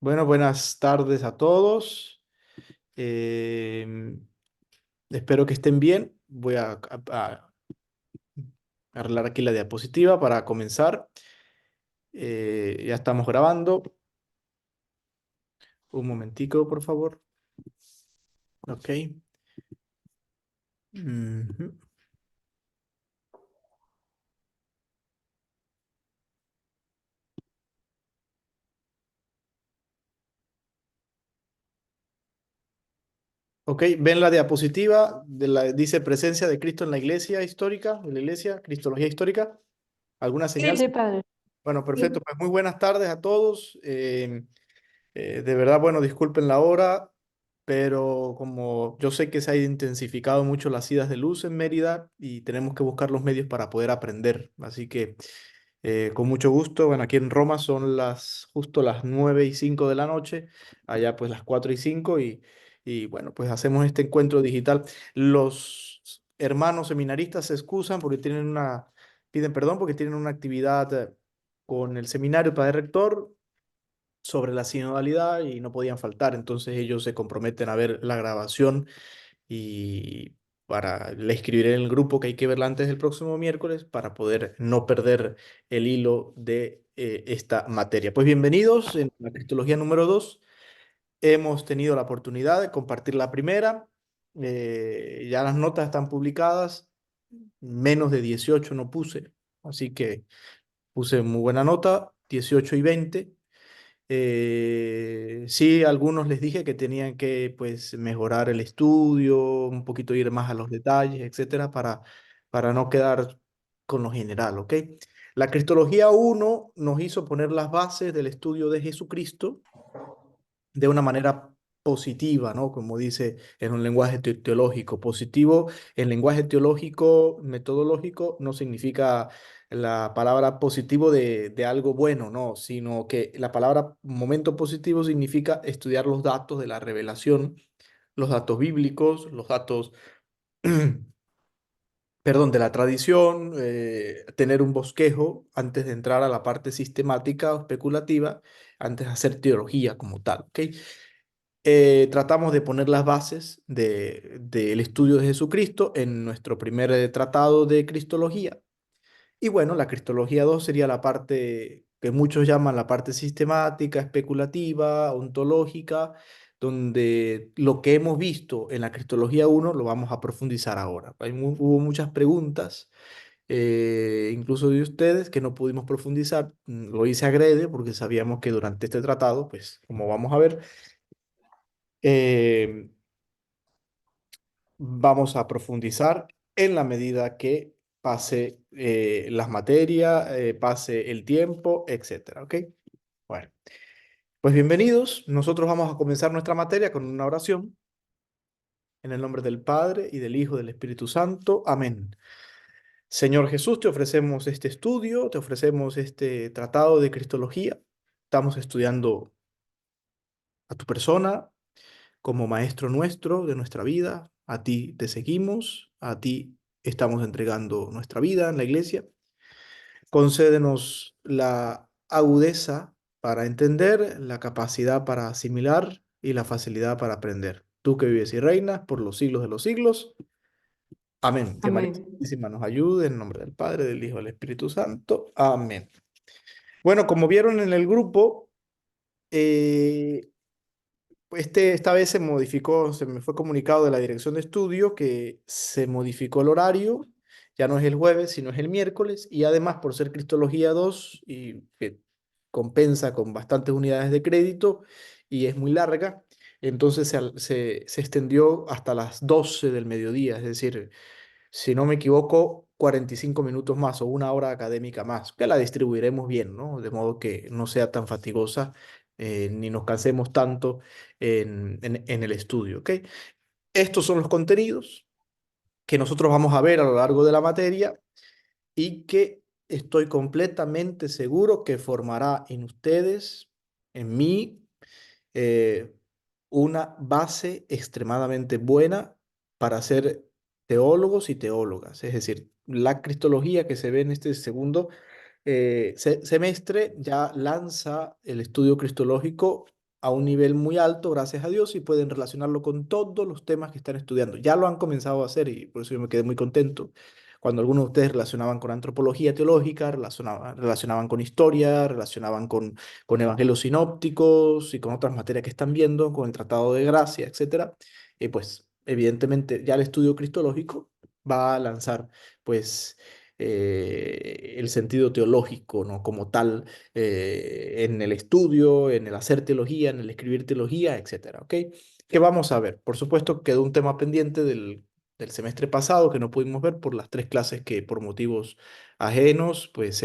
Bueno, buenas tardes a todos. Em, Espero que estén bien. Voy a arreglar aquí la diapositiva para comenzar. Ya estamos grabando. Un momentico, por favor. Ok. Ujú. Ok, ven la diapositiva dice presencia de Cristo en la iglesia histórica, en la iglesia, Cristología histórica. ¿Alguna señal? Sí, sí, padre. Bueno, perfecto. Sí. Pues muy buenas tardes a todos. De verdad, bueno, disculpen la hora, pero como yo sé que se ha intensificado mucho las idas de luz en Mérida y tenemos que buscar los medios para poder aprender. Así que con mucho gusto, bueno, aquí en Roma son justo las 9:05 de la noche, allá pues las 4:05 y bueno, pues hacemos este encuentro digital. Los hermanos seminaristas se excusan porque piden perdón porque tienen una actividad con el seminario para el rector sobre la sinodalidad y no podían faltar, entonces ellos se comprometen a ver la grabación y le escribiré en el grupo que hay que verla antes del próximo miércoles para poder no perder el hilo de esta materia. Pues bienvenidos en la Cristología número 2. Hemos tenido la oportunidad de compartir la primera. Ya las notas están publicadas, menos de 18 no puse, así que puse muy buena nota, 18 y 20. Sí, a algunos les dije que tenían que pues mejorar el estudio, un poquito ir más a los detalles, etcétera, para no quedar con lo general, ¿ok? La Cristología uno nos hizo poner las bases del estudio de Jesucristo de una manera positiva, ¿no? Como dice en un lenguaje teológico. Positivo, en lenguaje teológico, metodológico, no significa la palabra positivo de algo bueno, no, sino que la palabra momento positivo significa estudiar los datos de la revelación, los datos bíblicos, los datos, perdón, de la tradición, tener un bosquejo antes de entrar a la parte sistemática o especulativa, antes de hacer teología como tal, ¿ok? Tratamos de poner las bases del estudio de Jesucristo en nuestro primer tratado de Cristología. Y bueno, la Cristología 2 sería la parte que muchos llaman la parte sistemática, especulativa, ontológica, donde lo que hemos visto en la Cristología 1 lo vamos a profundizar ahora. Hubo muchas preguntas, incluso de ustedes, que no pudimos profundizar. Lo hice agrede porque sabíamos que durante este tratado, pues como vamos a ver, eh, vamos a profundizar en la medida que pase las materias, pase el tiempo, etcétera, ¿ok? Bueno, pues bienvenidos. Nosotros vamos a comenzar nuestra materia con una oración en el nombre del Padre y del Hijo y del Espíritu Santo. Amén. Señor Jesús, te ofrecemos este estudio, te ofrecemos este tratado de Cristología. Estamos estudiando a tu persona como maestro nuestro de nuestra vida. A ti te seguimos, a ti estamos entregando nuestra vida en la iglesia. Concédenos la agudeza para entender, la capacidad para asimilar y la facilidad para aprender. Tú que vives y reinas por los siglos de los siglos. Amén. Que María Amén. Santísima nos ayude en nombre del Padre, del Hijo y del Espíritu Santo. Amén. Bueno, como vieron en el grupo, eh, esta vez se modificó, se me fue comunicado de la dirección de estudio que se modificó el horario, ya no es el jueves, sino es el miércoles, y además por ser Cristología 2 y que compensa con bastantes unidades de crédito y es muy larga, entonces se extendió hasta las 12 del mediodía, es decir, si no me equivoco, 45 minutos más o una hora académica más, que la distribuiremos bien, ¿no? De modo que no sea tan fatigosa ni nos cansemos tanto en el estudio, ¿ok? Estos son los contenidos que nosotros vamos a ver a lo largo de la materia y que estoy completamente seguro que formará en ustedes, en mí, eh, una base extremadamente buena para ser teólogos y teólogas. Es decir, la cristología que se ve en este segundo semestre ya lanza el estudio cristológico a un nivel muy alto, gracias a Dios, y pueden relacionarlo con todos los temas que están estudiando. Ya lo han comenzado a hacer y por eso yo me quedé muy contento. Cuando algunos de ustedes relacionaban con antropología teológica, relacionaban con historia, relacionaban con evangelios sinópticos y con otras materias que están viendo, con el Tratado de Gracia, etcétera, pues evidentemente ya el estudio cristológico va a lanzar pues el sentido teológico, ¿no? Como tal, en el estudio, en el hacer teología, en el escribir teología, etcétera, ¿ok? ¿Qué vamos a ver? Por supuesto, quedó un tema pendiente del semestre pasado que no pudimos ver por las tres clases que por motivos ajenos pues,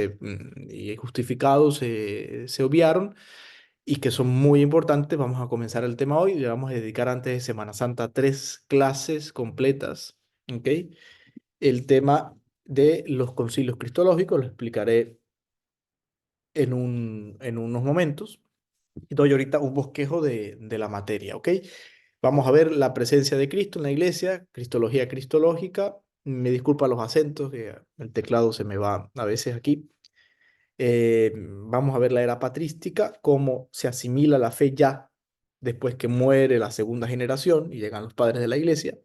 y justificados se obviaron y que son muy importantes. Vamos a comenzar el tema hoy. Le vamos a dedicar antes de Semana Santa tres clases completas, ¿ok? El tema de los concilios cristológicos, lo explicaré en unos momentos. Y doy ahorita un bosquejo de la materia, ¿ok? Vamos a ver la presencia de Cristo en la iglesia, cristología cristológica. Me disculpa los acentos, que el teclado se me va a veces aquí. Vamos a ver la era patrística, cómo se asimila la fe ya después que muere la segunda generación y llegan los padres de la iglesia.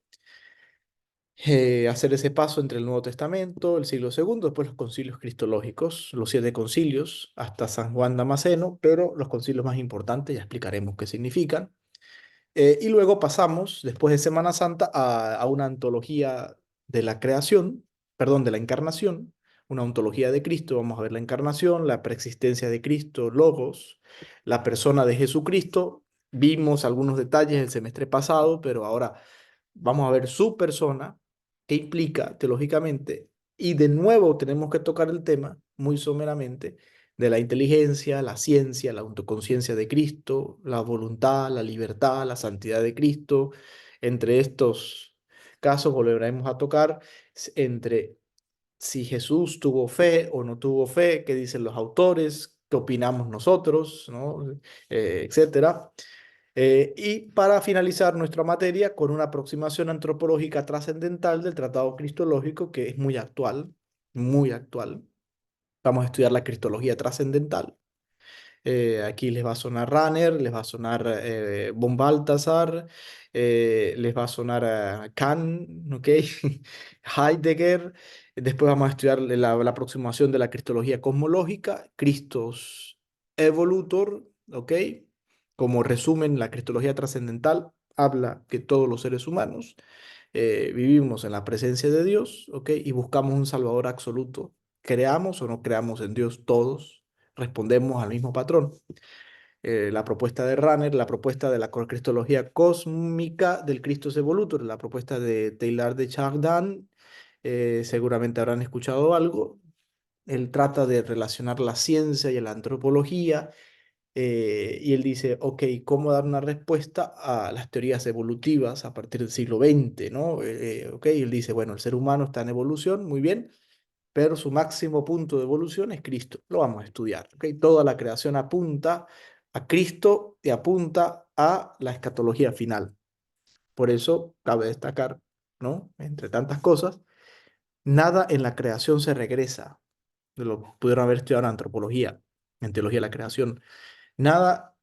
Hacer ese paso entre el Nuevo Testamento, el siglo segundo, después los concilios cristológicos, los siete concilios, hasta San Juan Damasceno, pero los concilios más importantes ya explicaremos qué significan. Y luego pasamos, después de Semana Santa, a una antología de la creación, perdón, de la encarnación, una ontología de Cristo. Vamos a ver la encarnación, la preexistencia de Cristo, Logos, la persona de Jesucristo. Vimos algunos detalles el semestre pasado, pero ahora vamos a ver su persona, qué implica teológicamente, y de nuevo tenemos que tocar el tema, muy someramente, de la inteligencia, la ciencia, la autoconciencia de Cristo, la voluntad, la libertad, la santidad de Cristo. Entre estos casos volveremos a tocar entre si Jesús tuvo fe o no tuvo fe, qué dicen los autores, qué opinamos nosotros, ¿no? Etcétera. Y para finalizar nuestra materia con una aproximación antropológica trascendental del tratado cristológico que es muy actual, muy actual. Vamos a estudiar la cristología trascendental. Aquí les va a sonar Ranner, les va a sonar von Balthasar, les va a sonar Kant, ¿ok? Heidegger. Después vamos a estudiar la aproximación de la cristología cosmológica, Christos Evolutor, ¿ok? Como resumen, la cristología trascendental habla que todos los seres humanos vivimos en la presencia de Dios, ¿ok? Y buscamos un Salvador absoluto. Creamos o no creamos en Dios, todos respondemos al mismo patrón. La propuesta de Ranner, la propuesta de la cristología cósmica del Christus Evolutor, la propuesta de Teilhard de Chardin, seguramente habrán escuchado algo. Él trata de relacionar la ciencia y la antropología y él dice, ok, ¿cómo dar una respuesta a las teorías evolutivas a partir del siglo XX, ¿no? Ok, él dice, bueno, el ser humano está en evolución, muy bien, pero su máximo punto de evolución es Cristo. Lo vamos a estudiar, ¿ok? Toda la creación apunta a Cristo y apunta a la escatología final. Por eso cabe destacar, ¿no? Entre tantas cosas, nada en la creación se regresa, de lo que pudieron haber estudiado en antropología, en teología de la creación. Nada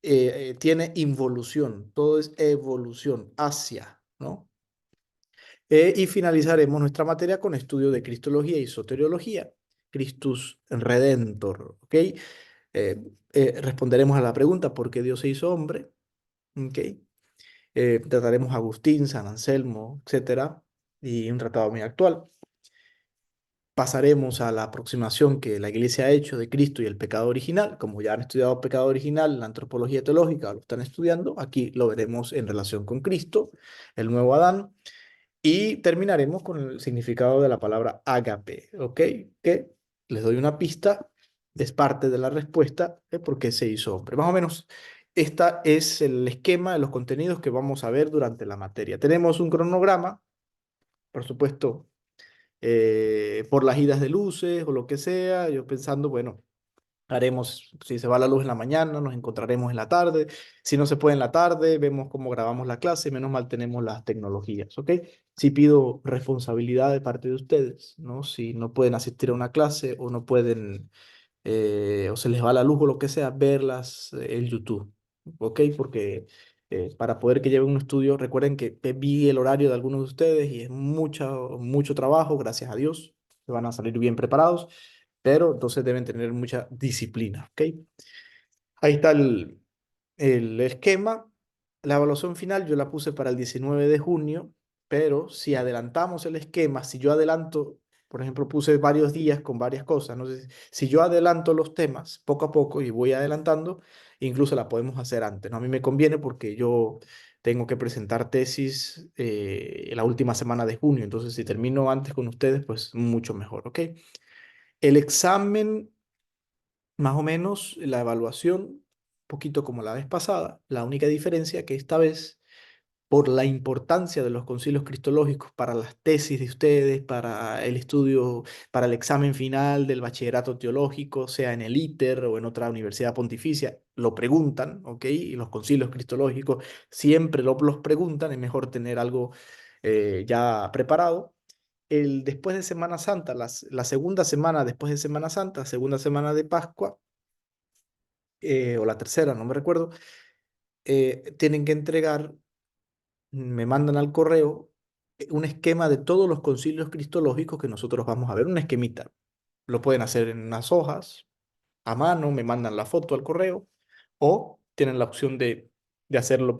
tiene involución, todo es evolución hacia, ¿no? Y finalizaremos nuestra materia con estudio de Cristología y Soteriología, Christus Redentor, ¿ok? Responderemos a la pregunta ¿por qué Dios se hizo hombre? ¿Ok? Trataremos a Agustín, San Anselmo, etcétera, y un tratado muy actual. Pasaremos a la aproximación que la Iglesia ha hecho de Cristo y el pecado original. Como ya han estudiado pecado original en la antropología teológica, lo están estudiando, aquí lo veremos en relación con Cristo, el nuevo Adán. Y terminaremos con el significado de la palabra ágape, ¿ok? Que les doy una pista, es parte de la respuesta de por qué se hizo hombre. Más o menos, este es el esquema de los contenidos que vamos a ver durante la materia. Tenemos un cronograma, por supuesto, por las idas de luces o lo que sea, yo pensando, bueno, haremos, si se va la luz en la mañana, nos encontraremos en la tarde. Si no se puede en la tarde, vemos cómo grabamos la clase. Menos mal tenemos las tecnologías, ¿ok? Sí pido responsabilidad de parte de ustedes, ¿no? Si no pueden asistir a una clase o no pueden, o se les va la luz o lo que sea, verlas en YouTube. ¿ok? Porque para poder que lleven un estudio, recuerden que vi el horario de algunos de ustedes y es mucho trabajo, gracias a Dios, se van a salir bien preparados, pero entonces deben tener mucha disciplina, ¿ok? Ahí está el esquema. La evaluación final yo la puse para el 19 de junio, pero si adelantamos el esquema, si yo adelanto, por ejemplo, puse varios días con varias cosas, no sé, si yo adelanto los temas poco a poco y voy adelantando, incluso la podemos hacer antes, ¿no? A mí me conviene porque yo tengo que presentar tesis la última semana de junio, entonces si termino antes con ustedes, pues mucho mejor, ¿ok? El examen más o menos la evaluación, un poquito como la vez pasada, la única diferencia que esta vez, por la importancia de los concilios cristológicos para las tesis de ustedes, para el estudio, para el examen final del bachillerato teológico, sea en el ITER o en otra universidad pontificia, lo preguntan, ¿ok? Y los concilios cristológicos siempre los preguntan, es mejor tener algo ya preparado. Después de Semana Santa, la segunda semana después de Semana Santa, segunda semana de Pascua, o la tercera, no me recuerdo, tienen que entregar, me mandan al correo un esquema de todos los concilios cristológicos que nosotros vamos a ver, una esquemita. Lo pueden hacer en unas hojas, a mano, me mandan la foto al correo, o tienen la opción de hacerlo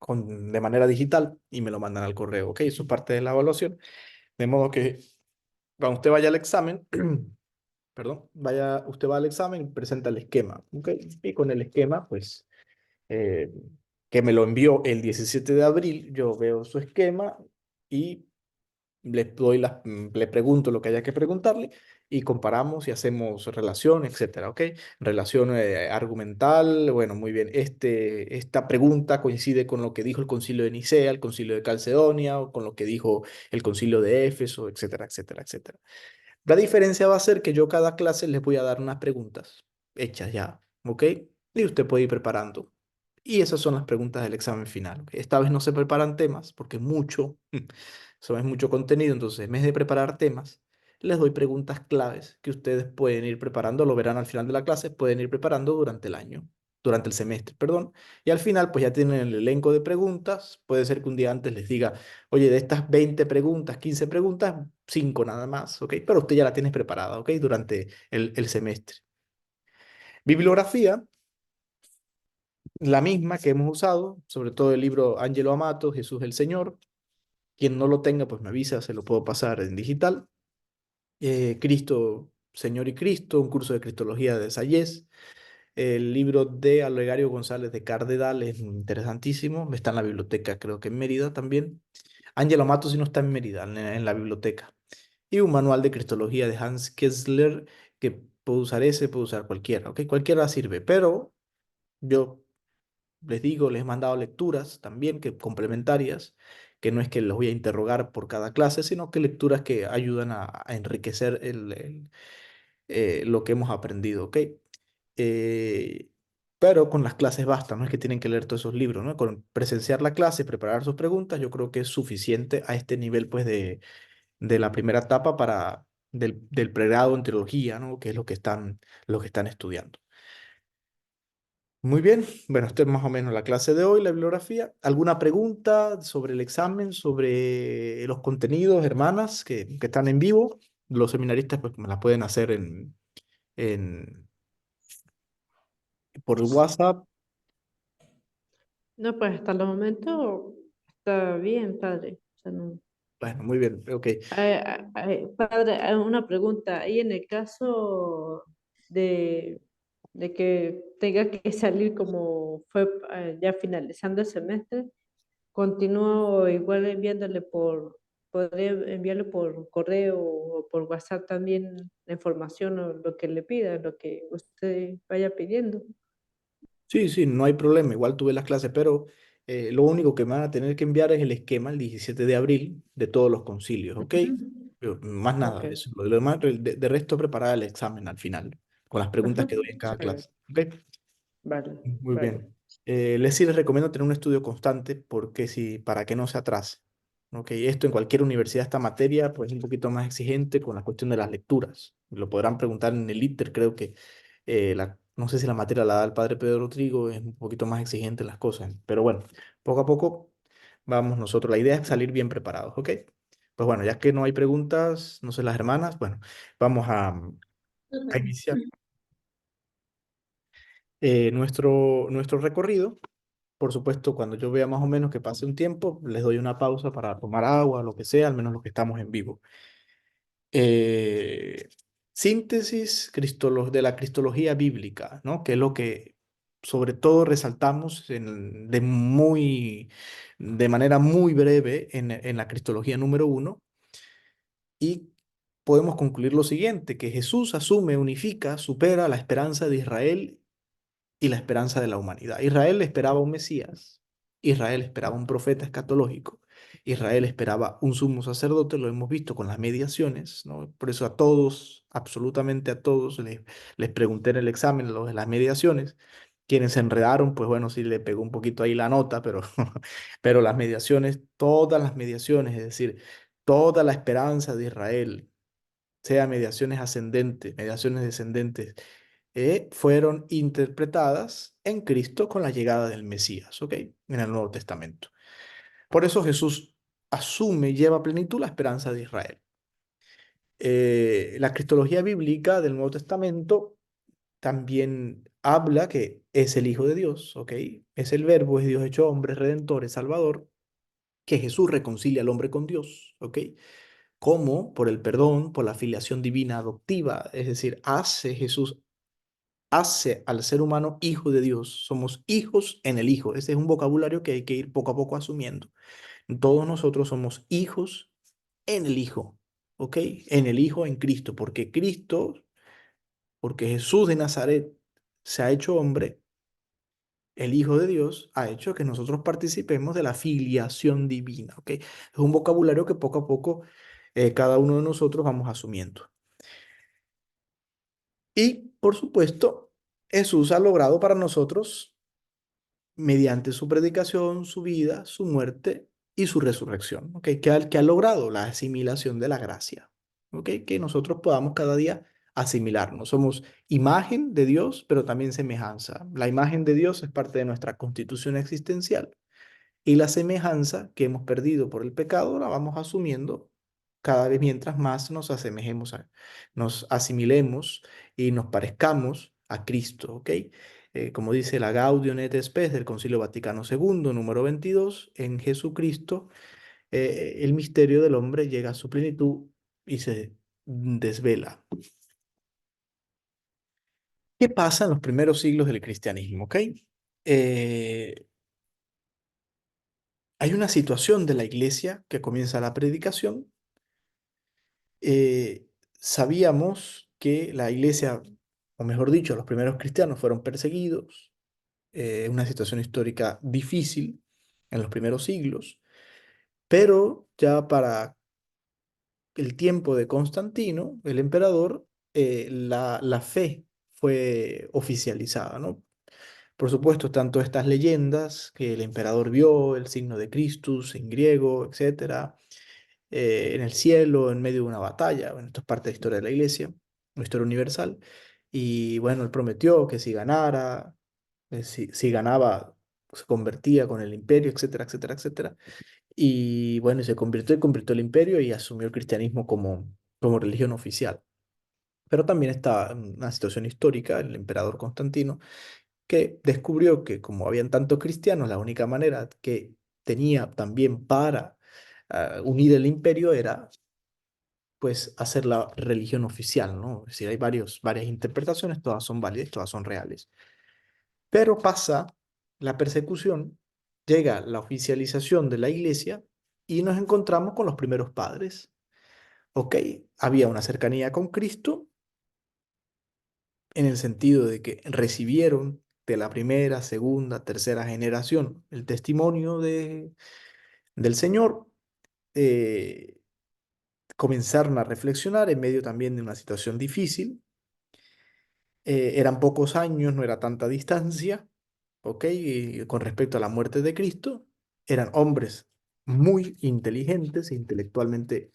de manera digital y me lo mandan al correo, ¿ok? Eso es parte de la evaluación. De modo que cuando usted vaya al examen, perdón, usted va al examen y presenta el esquema, ¿ok? Y con el esquema, pues eh, que me lo envió el 17 de abril, yo veo su esquema y le pregunto lo que haya que preguntarle y comparamos y hacemos relación, etcétera, ¿ok? Relación argumental, bueno, muy bien, esta pregunta coincide con lo que dijo el concilio de Nicea, el concilio de Calcedonia, o con lo que dijo el concilio de Éfeso, etcétera, etcétera, etcétera. La diferencia va a ser que yo cada clase les voy a dar unas preguntas hechas ya, ¿ok? Y usted puede ir preparando. Y esas son las preguntas del examen final, ¿ok? Esta vez no se preparan temas porque mucho, eso es mucho contenido, entonces en vez de preparar temas, les doy preguntas claves que ustedes pueden ir preparando, lo verán al final de la clase, pueden ir preparando durante el año, durante el semestre, perdón. Y al final, pues ya tienen el elenco de preguntas. Puede ser que un día antes les diga, oye, de estas 20 preguntas, 15 preguntas, 5 nada más, ¿ok? Pero usted ya la tienes preparada, ¿ok? Durante el semestre. Bibliografía, la misma que hemos usado, sobre todo el libro Angelo Amato, Jesús el Señor. Quien no lo tenga, pues me avisa, se lo puedo pasar en digital. Cristo, Señor y Cristo, un curso de Cristología de Sayés. El libro de Alegario González de Cardedal es interesantísimo, está en la biblioteca, creo que en Mérida también. Angelo Amato si no está en Mérida, en la biblioteca. Y un manual de Cristología de Hans Kessler, que puedo usar ese, puedo usar cualquiera, ¿ok? Cualquiera sirve, pero yo les digo, les he mandado lecturas también que complementarias, que no es que los voy a interrogar por cada clase, sino que lecturas que ayudan a enriquecer lo que hemos aprendido, ¿ok? Eh, pero con las clases basta, no es que tienen que leer todos esos libros, ¿no? Con presenciar la clase, preparar sus preguntas, yo creo que es suficiente a este nivel, pues, de la primera etapa del pregrado en teología, ¿no? Que es lo que están estudiando. Muy bien, bueno, esto es más o menos la clase de hoy, la bibliografía. ¿Alguna pregunta sobre el examen, sobre los contenidos, hermanas, que están en vivo? Los seminaristas pues me la pueden hacer en, por el WhatsApp. No, pues hasta el momento está bien, padre. O sea, no. Bueno, muy bien, ok. Padre, una pregunta. Ahí en el caso de, de que tenga que salir como fue ya finalizando el semestre, continúo igual enviándole podría enviarle por correo o por WhatsApp también la información o lo que le pida, lo que usted vaya pidiendo. Sí, sí, no hay problema, igual tuve las clases, pero lo único que me van a tener que enviar es el esquema el 17 de abril de todos los concilios, ¿ok? Ujú. Más Ok. nada, eso. Lo demás, de resto, preparar el examen al final, con las preguntas Ajá. que doy en cada Chévere. clase, ¿ok? Vale, Muy vale. bien. Sí les recomiendo tener un estudio constante porque si, para que no se atrase. ¿Ok? Esto en cualquier universidad, esta materia, pues es un poquito más exigente con la cuestión de las lecturas. Lo podrán preguntar en el ITER, creo que No sé si la materia la da el padre Pedro Trigo, es un poquito más exigente en las cosas, pero bueno, poco a poco vamos nosotros. La idea es salir bien preparados, ¿ok? Pues bueno, ya que no hay preguntas, no sé, las hermanas, bueno, vamos a iniciar nuestro recorrido. Por supuesto, cuando yo vea más o menos que pase un tiempo, les doy una pausa para tomar agua, lo que sea, al menos los que estamos en vivo. eh, Síntesis de la cristología bíblica, ¿no? Que es lo que sobre todo resaltamos de manera muy breve en la cristología número uno, y podemos concluir lo siguiente, que Jesús asume, unifica, supera la esperanza de Israel y la esperanza de la humanidad. Israel esperaba un Mesías, Israel esperaba un profeta escatológico, Israel esperaba un sumo sacerdote, lo hemos visto con las mediaciones, ¿no? Por eso a todos, absolutamente a todos, les pregunté en el examen lo de las mediaciones. Quienes se enredaron, pues bueno, sí le pegó un poquito ahí la nota, pero, pero las mediaciones, todas las mediaciones, es decir, toda la esperanza de Israel, sea mediaciones ascendentes, mediaciones descendentes, fueron interpretadas en Cristo con la llegada del Mesías, ¿ok? En el Nuevo Testamento. Por eso Jesús asume y lleva a plenitud la esperanza de Israel. La cristología bíblica del Nuevo Testamento también habla que es el Hijo de Dios, ¿ok? Es el Verbo, es Dios hecho hombre, redentor, es Salvador, que Jesús reconcilia al hombre con Dios, ¿ok? Como por el perdón, por la filiación divina adoptiva, es decir, Jesús hace al ser humano hijo de Dios. Somos hijos en el Hijo. Ese es un vocabulario que hay que ir poco a poco asumiendo. Todos nosotros somos hijos en el Hijo, ¿ok? En el Hijo, en Cristo, porque Jesús de Nazaret se ha hecho hombre, el Hijo de Dios ha hecho que nosotros participemos de la filiación divina, ¿ok? Es un vocabulario que poco a poco cada uno de nosotros vamos asumiendo. Y, por supuesto, Jesús ha logrado para nosotros mediante su predicación, su vida, su muerte y su resurrección, ¿ok? Que ha logrado la asimilación de la gracia, ¿ok? Que nosotros podamos cada día asimilarnos. Somos imagen de Dios, pero también semejanza. La imagen de Dios es parte de nuestra constitución existencial, y la semejanza que hemos perdido por el pecado la vamos asumiendo cada vez mientras más nos asimilemos y nos parezcamos a Cristo, ¿ok? Como dice la Gaudium et Spes del Concilio Vaticano II, número 22, en Jesucristo el misterio del hombre llega a su plenitud y se desvela. ¿Qué pasa en los primeros siglos del cristianismo? ¿Ok? Eh, Hay una situación de la iglesia que comienza la predicación. eh, Sabíamos que la iglesia, o mejor dicho, los primeros cristianos fueron perseguidos, una situación histórica difícil en los primeros siglos, pero ya para el tiempo de Constantino, el emperador, la fe fue oficializada, ¿no? Por supuesto, están todas estas leyendas que el emperador vio, el signo de Christus en griego, etcétera, en el cielo, en medio de una batalla. Bueno, esto es parte de la historia de la iglesia, una historia universal. Y bueno, él prometió que si ganara, si ganaba, se convertía con el imperio, etcétera, etcétera, etcétera. Y bueno, y convirtió el imperio y asumió el cristianismo como religión oficial. Pero también está una situación histórica, el emperador Constantino, que descubrió que como habían tantos cristianos, la única manera que tenía también para unir el imperio era pues hacer la religión oficial, ¿no? Es decir, hay varias interpretaciones, todas son válidas, todas son reales. Pero pasa la persecución, llega la oficialización de la iglesia y nos encontramos con los primeros padres. Ok, había una cercanía con Cristo en el sentido de que recibieron de la primera, segunda, tercera generación el testimonio del Señor. eh, Comenzaron a reflexionar en medio también de una situación difícil. Eran pocos años, no era tanta distancia, ¿ok? Y con respecto a la muerte de Cristo, eran hombres muy inteligentes, intelectualmente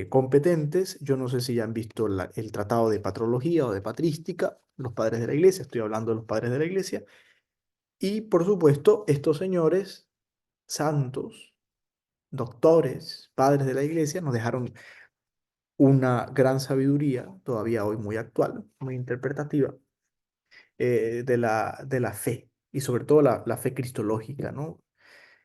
competentes. Yo no sé si ya han visto el tratado de patrología o de patrística. los padres de la iglesia, estoy hablando de los padres de la iglesia, y por supuesto, estos señores santos, doctores, padres de la iglesia, nos dejaron una gran sabiduría, todavía hoy muy actual, muy interpretativa, de la fe, y sobre todo la fe cristológica, ¿no?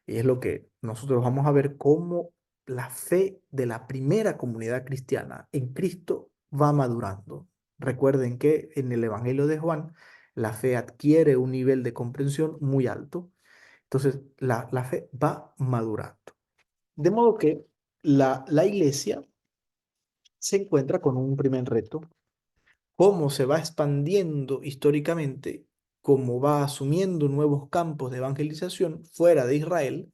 Y es lo que nosotros vamos a ver cómo la fe de la primera comunidad cristiana en Cristo va madurando. Recuerden que en el Evangelio de Juan la fe adquiere un nivel de comprensión muy alto. Entonces la fe va madurando. De modo que la iglesia se encuentra con un primer reto, cómo se va expandiendo históricamente, cómo va asumiendo nuevos campos de evangelización fuera de Israel,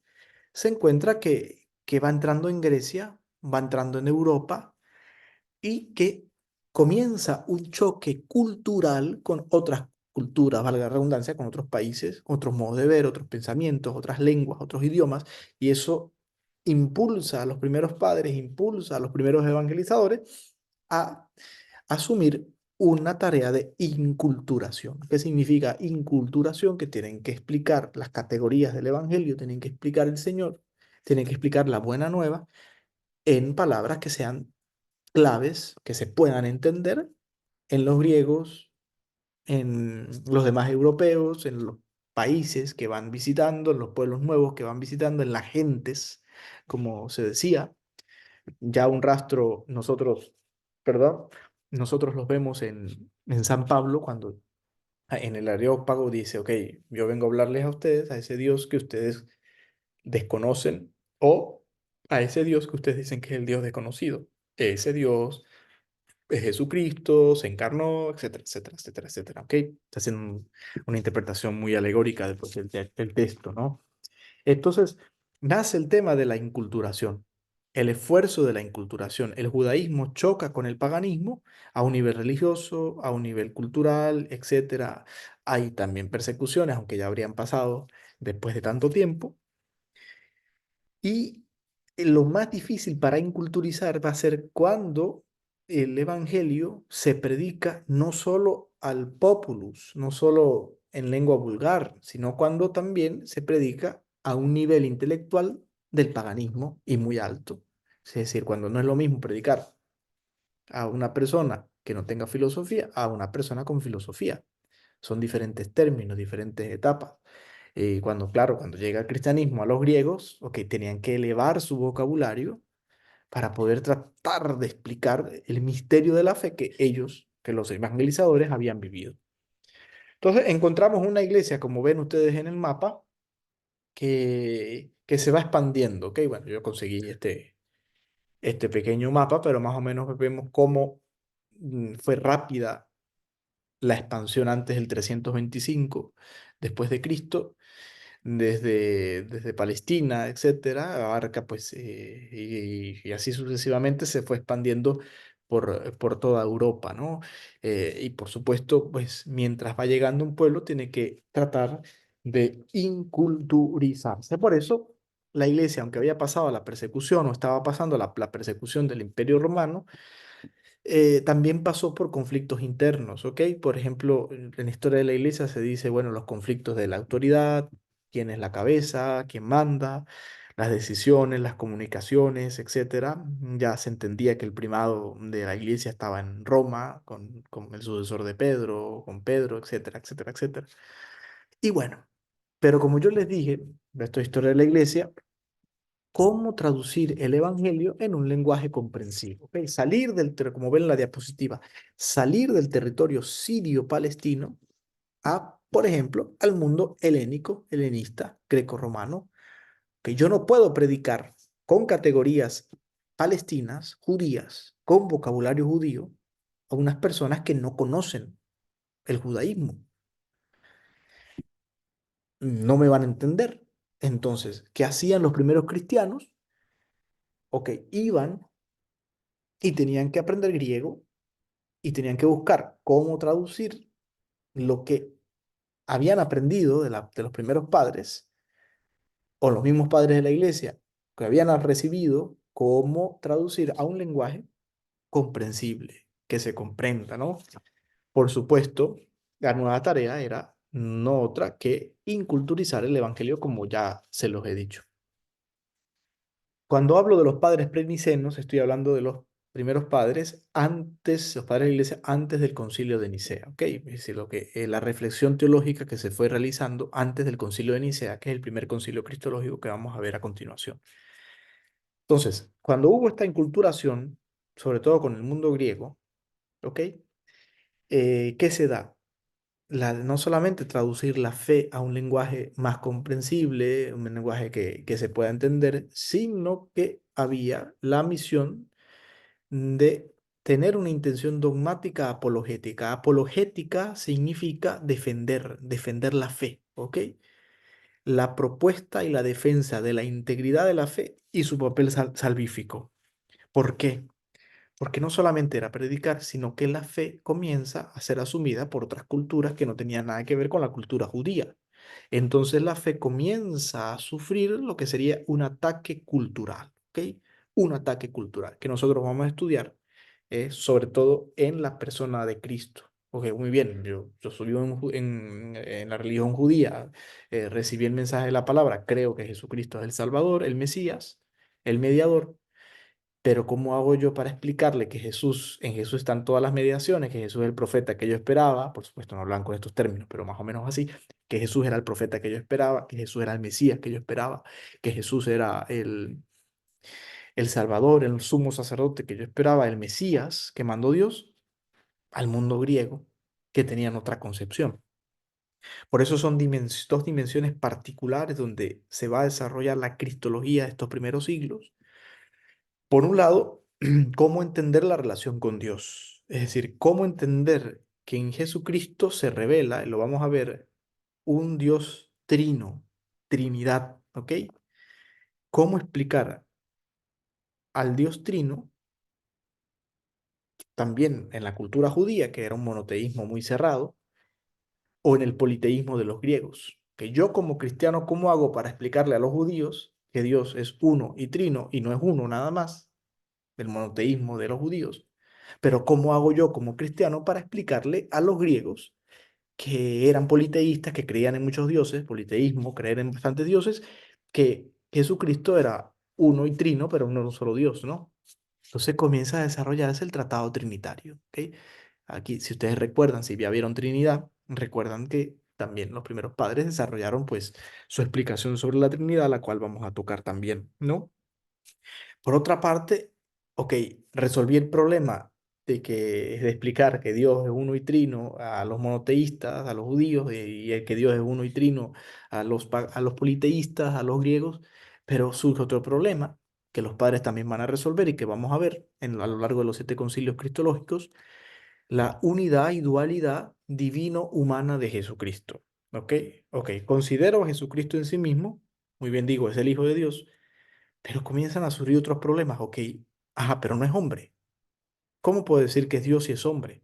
se encuentra que va entrando en Grecia, va entrando en Europa y que comienza un choque cultural con otras culturas, valga la redundancia, con otros países, otros modos de ver, otros pensamientos, otras lenguas, otros idiomas, y eso impulsa a los primeros padres, impulsa a los primeros evangelizadores a asumir una tarea de inculturación. ¿Qué significa inculturación? Que tienen que explicar las categorías del Evangelio, tienen que explicar el Señor, tienen que explicar la buena nueva en palabras que sean claves, que se puedan entender en los griegos, en los demás europeos, en los países que van visitando, en los pueblos nuevos que van visitando, en las gentes, como se decía. Ya un rastro, nosotros, perdón, nosotros los vemos en San Pablo cuando en el Areópago dice, ok, yo vengo a hablarles a ustedes, a ese Dios que ustedes desconocen, o a ese Dios que ustedes dicen que es el Dios desconocido. Ese Dios es Jesucristo, se encarnó, etcétera, etcétera, etcétera, etcétera. ¿Ok? Está haciendo una interpretación muy alegórica después del texto, ¿no? Entonces, nace el tema de la inculturación, el esfuerzo de la inculturación. El judaísmo choca con el paganismo a un nivel religioso, a un nivel cultural, etcétera. Hay también persecuciones, aunque ya habrían pasado después de tanto tiempo. Y lo más difícil para inculturizar va a ser cuando el evangelio se predica no solo al populus, no solo en lengua vulgar, sino cuando también se predica a un nivel intelectual del paganismo y muy alto. Es decir, cuando no es lo mismo predicar a una persona que no tenga filosofía a una persona con filosofía. Son diferentes términos, diferentes etapas. Claro, cuando llega el cristianismo a los griegos, ok, tenían que elevar su vocabulario para poder tratar de explicar el misterio de la fe que ellos, que los evangelizadores, habían vivido. Entonces, encontramos una iglesia, como ven ustedes en el mapa, que se va expandiendo, ok. Bueno, yo conseguí este pequeño mapa, pero más o menos vemos cómo fue rápida la expansión antes del 325 después de Cristo desde Palestina, etcétera, abarca pues, y así sucesivamente se fue expandiendo por toda Europa, ¿no? Y por supuesto, pues mientras va llegando un pueblo, tiene que tratar de inculturizarse. Por eso, la iglesia, aunque había pasado la persecución o estaba pasando la persecución del Imperio Romano, también pasó por conflictos internos, ¿ok? Por ejemplo, en la historia de la iglesia se dice, bueno, los conflictos de la autoridad, quién es la cabeza, quién manda, las decisiones, las comunicaciones, etcétera. Ya se entendía que el primado de la iglesia estaba en Roma, con el sucesor de Pedro, con Pedro, etcétera, etcétera, etcétera. Y bueno, pero como yo les dije, esta historia de la iglesia cómo traducir el evangelio en un lenguaje comprensivo. ¿Ok? Como ven en la diapositiva, salir del territorio sirio-palestino a, por ejemplo, al mundo helénico, helenista, greco-romano, que yo no puedo predicar con categorías palestinas, judías, con vocabulario judío, a unas personas que no conocen el judaísmo. No me van a entender. Entonces, ¿qué hacían los primeros cristianos? Ok, iban y tenían que aprender griego y tenían que buscar cómo traducir lo que habían aprendido de los primeros padres o los mismos padres de la iglesia que habían recibido, cómo traducir a un lenguaje comprensible, que se comprenda, ¿no? Por supuesto, La nueva tarea era no otra que inculturizar el Evangelio, como ya se los he dicho. Cuando hablo de los padres prenicenos, estoy hablando de los primeros padres antes, los padres de la iglesia antes del concilio de Nicea, ¿ok? Es decir, la reflexión teológica que se fue realizando antes del concilio de Nicea, que es el primer concilio cristológico que vamos a ver a continuación. Entonces, cuando hubo esta inculturación, sobre todo con el mundo griego, ¿ok? ¿Qué se da? No solamente traducir la fe a un lenguaje más comprensible, un lenguaje que se pueda entender, sino que había la misión de tener una intención dogmática apologética. Apologética significa defender, defender la fe, ¿ok? La propuesta y la defensa de la integridad de la fe y su papel salvífico. ¿Por qué? Porque no solamente era predicar, sino que la fe comienza a ser asumida por otras culturas que no tenían nada que ver con la cultura judía. Entonces la fe comienza a sufrir lo que sería un ataque cultural, ¿ok? Un ataque cultural que nosotros vamos a estudiar, sobre todo en la persona de Cristo. Ok, muy bien, yo soy en la religión judía, recibí el mensaje de la palabra, creo que Jesucristo es el Salvador, el Mesías, el mediador, pero ¿cómo hago yo para explicarle que en Jesús están todas las mediaciones, que Jesús es el profeta que yo esperaba? Por supuesto, no hablan con estos términos, pero más o menos así, que Jesús era el profeta que yo esperaba, que Jesús era el Mesías que yo esperaba, que Jesús era el Salvador, el sumo sacerdote que yo esperaba, el Mesías que mandó Dios al mundo griego, que tenían otra concepción. Por eso son dos dimensiones particulares donde se va a desarrollar la cristología de estos primeros siglos. Por un lado, cómo entender la relación con Dios, es decir, cómo entender que en Jesucristo se revela, y lo vamos a ver, un Dios trino, Trinidad, ¿ok? ¿Cómo explicar al Dios trino también en la cultura judía, que era un monoteísmo muy cerrado, o en el politeísmo de los griegos? Que yo como cristiano, ¿cómo hago para explicarle a los judíos que Dios es uno y trino y no es uno nada más? Del monoteísmo de los judíos. Pero ¿cómo hago yo como cristiano para explicarle a los griegos que eran politeístas, que creían en muchos dioses, politeísmo, creer en bastantes dioses, que Jesucristo era uno y trino, pero no un solo Dios, ¿no? Entonces comienza a desarrollarse el tratado trinitario, ¿ok? Aquí, si ustedes recuerdan, si ya vieron Trinidad, recuerdan que también los primeros padres desarrollaron pues su explicación sobre la Trinidad, la cual vamos a tocar también, ¿no? Por otra parte, ok, resolví el problema de explicar que Dios es uno y trino a los monoteístas, a los judíos, y el que Dios es uno y trino a los politeístas, a los griegos, pero surge otro problema que los padres también van a resolver y que vamos a ver a lo largo de los 7 concilios cristológicos, la unidad y dualidad divino-humana de Jesucristo. ¿Ok? Ok, considero a Jesucristo en sí mismo, muy bien digo, es el Hijo de Dios, pero comienzan a surgir otros problemas. Ok, ajá, pero no es hombre. ¿Cómo puedo decir que es Dios si es hombre?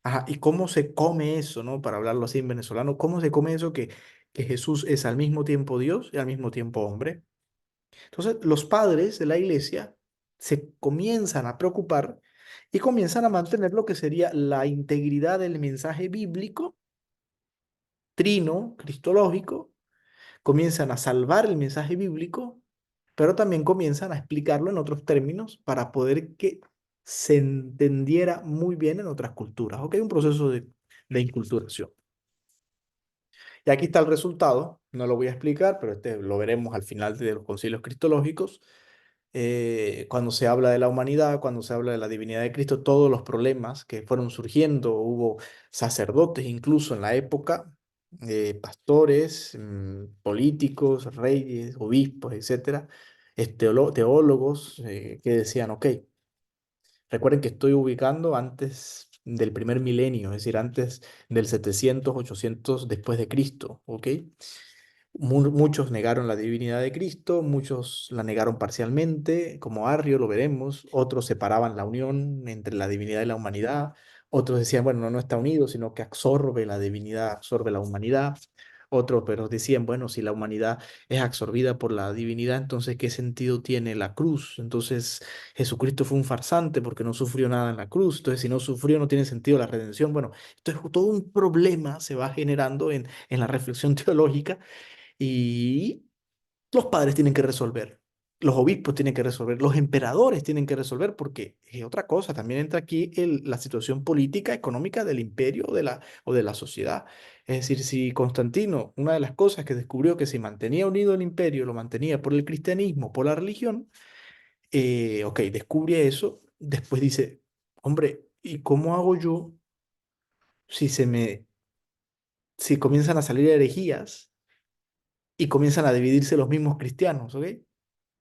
Ajá, ¿y cómo se come eso, no? Para hablarlo así en venezolano, ¿cómo se come eso que Jesús es al mismo tiempo Dios y al mismo tiempo hombre? Entonces, los padres de la iglesia se comienzan a preocupar y comienzan a mantener lo que sería la integridad del mensaje bíblico, trino, cristológico, comienzan a salvar el mensaje bíblico, pero también comienzan a explicarlo en otros términos para poder que se entendiera muy bien en otras culturas. Ok, un proceso de inculturación. Y aquí está el resultado, no lo voy a explicar, pero este lo veremos al final de los concilios cristológicos. Cuando se habla de la humanidad, cuando se habla de la divinidad de Cristo, todos los problemas que fueron surgiendo, hubo sacerdotes incluso en la época, pastores, políticos, reyes, obispos, etcétera, teólogos que decían, ok, recuerden que estoy ubicando antes del primer milenio, es decir, antes del 700, 800 después de Cristo, ¿ok? Muchos negaron la divinidad de Cristo, muchos la negaron parcialmente, como Arrio, lo veremos, otros separaban la unión entre la divinidad y la humanidad, otros decían, bueno, no está unido, sino que absorbe la divinidad, absorbe la humanidad, Otros, pero decían, bueno, si la humanidad es absorbida por la divinidad, entonces ¿qué sentido tiene la cruz? Entonces Jesucristo fue un farsante porque no sufrió nada en la cruz. Entonces, si no sufrió, no tiene sentido la redención. Bueno, entonces todo un problema se va generando en la reflexión teológica y los padres tienen que resolver, los obispos tienen que resolver, los emperadores tienen que resolver, porque es otra cosa, también entra aquí la situación política, económica del imperio o de la sociedad. Es decir, si Constantino, una de las cosas que descubrió que si mantenía unido el imperio, lo mantenía por el cristianismo, por la religión, ok, descubre eso, después dice, hombre, ¿y cómo hago yo si si comienzan a salir herejías y comienzan a dividirse los mismos cristianos, ¿ok?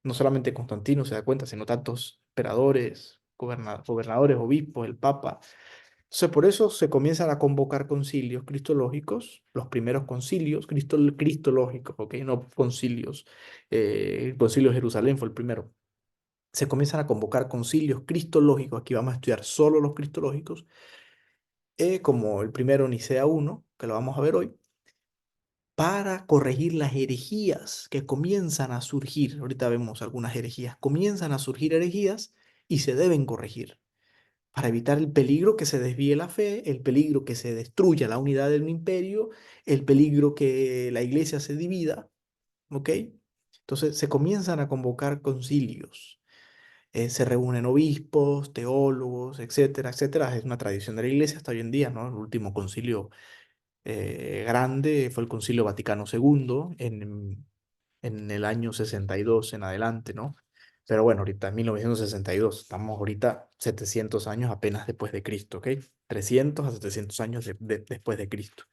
No solamente Constantino se da cuenta, sino tantos emperadores, gobernadores, obispos, el Papa. Entonces, por eso se comienzan a convocar concilios cristológicos, los primeros concilios cristológicos, ¿ok? No concilios. El concilio de Jerusalén fue el primero. Se comienzan a convocar concilios cristológicos, aquí vamos a estudiar solo los cristológicos, como el primero Nicea I, que lo vamos a ver hoy, para corregir las herejías que comienzan a surgir. Ahorita vemos algunas herejías. Comienzan a surgir herejías y se deben corregir para evitar el peligro que se desvíe la fe, el peligro que se destruya la unidad del imperio, el peligro que la iglesia se divida, ¿ok? Entonces se comienzan a convocar concilios. Se reúnen obispos, teólogos, etcétera, etcétera. Es una tradición de la iglesia hasta hoy en día, ¿no? El último concilio grande fue el Concilio Vaticano II en el año 62 en adelante, ¿no? Pero bueno, ahorita en 1962, estamos ahorita 700 años apenas después de Cristo, ¿ok? 300 a 700 años después de Cristo.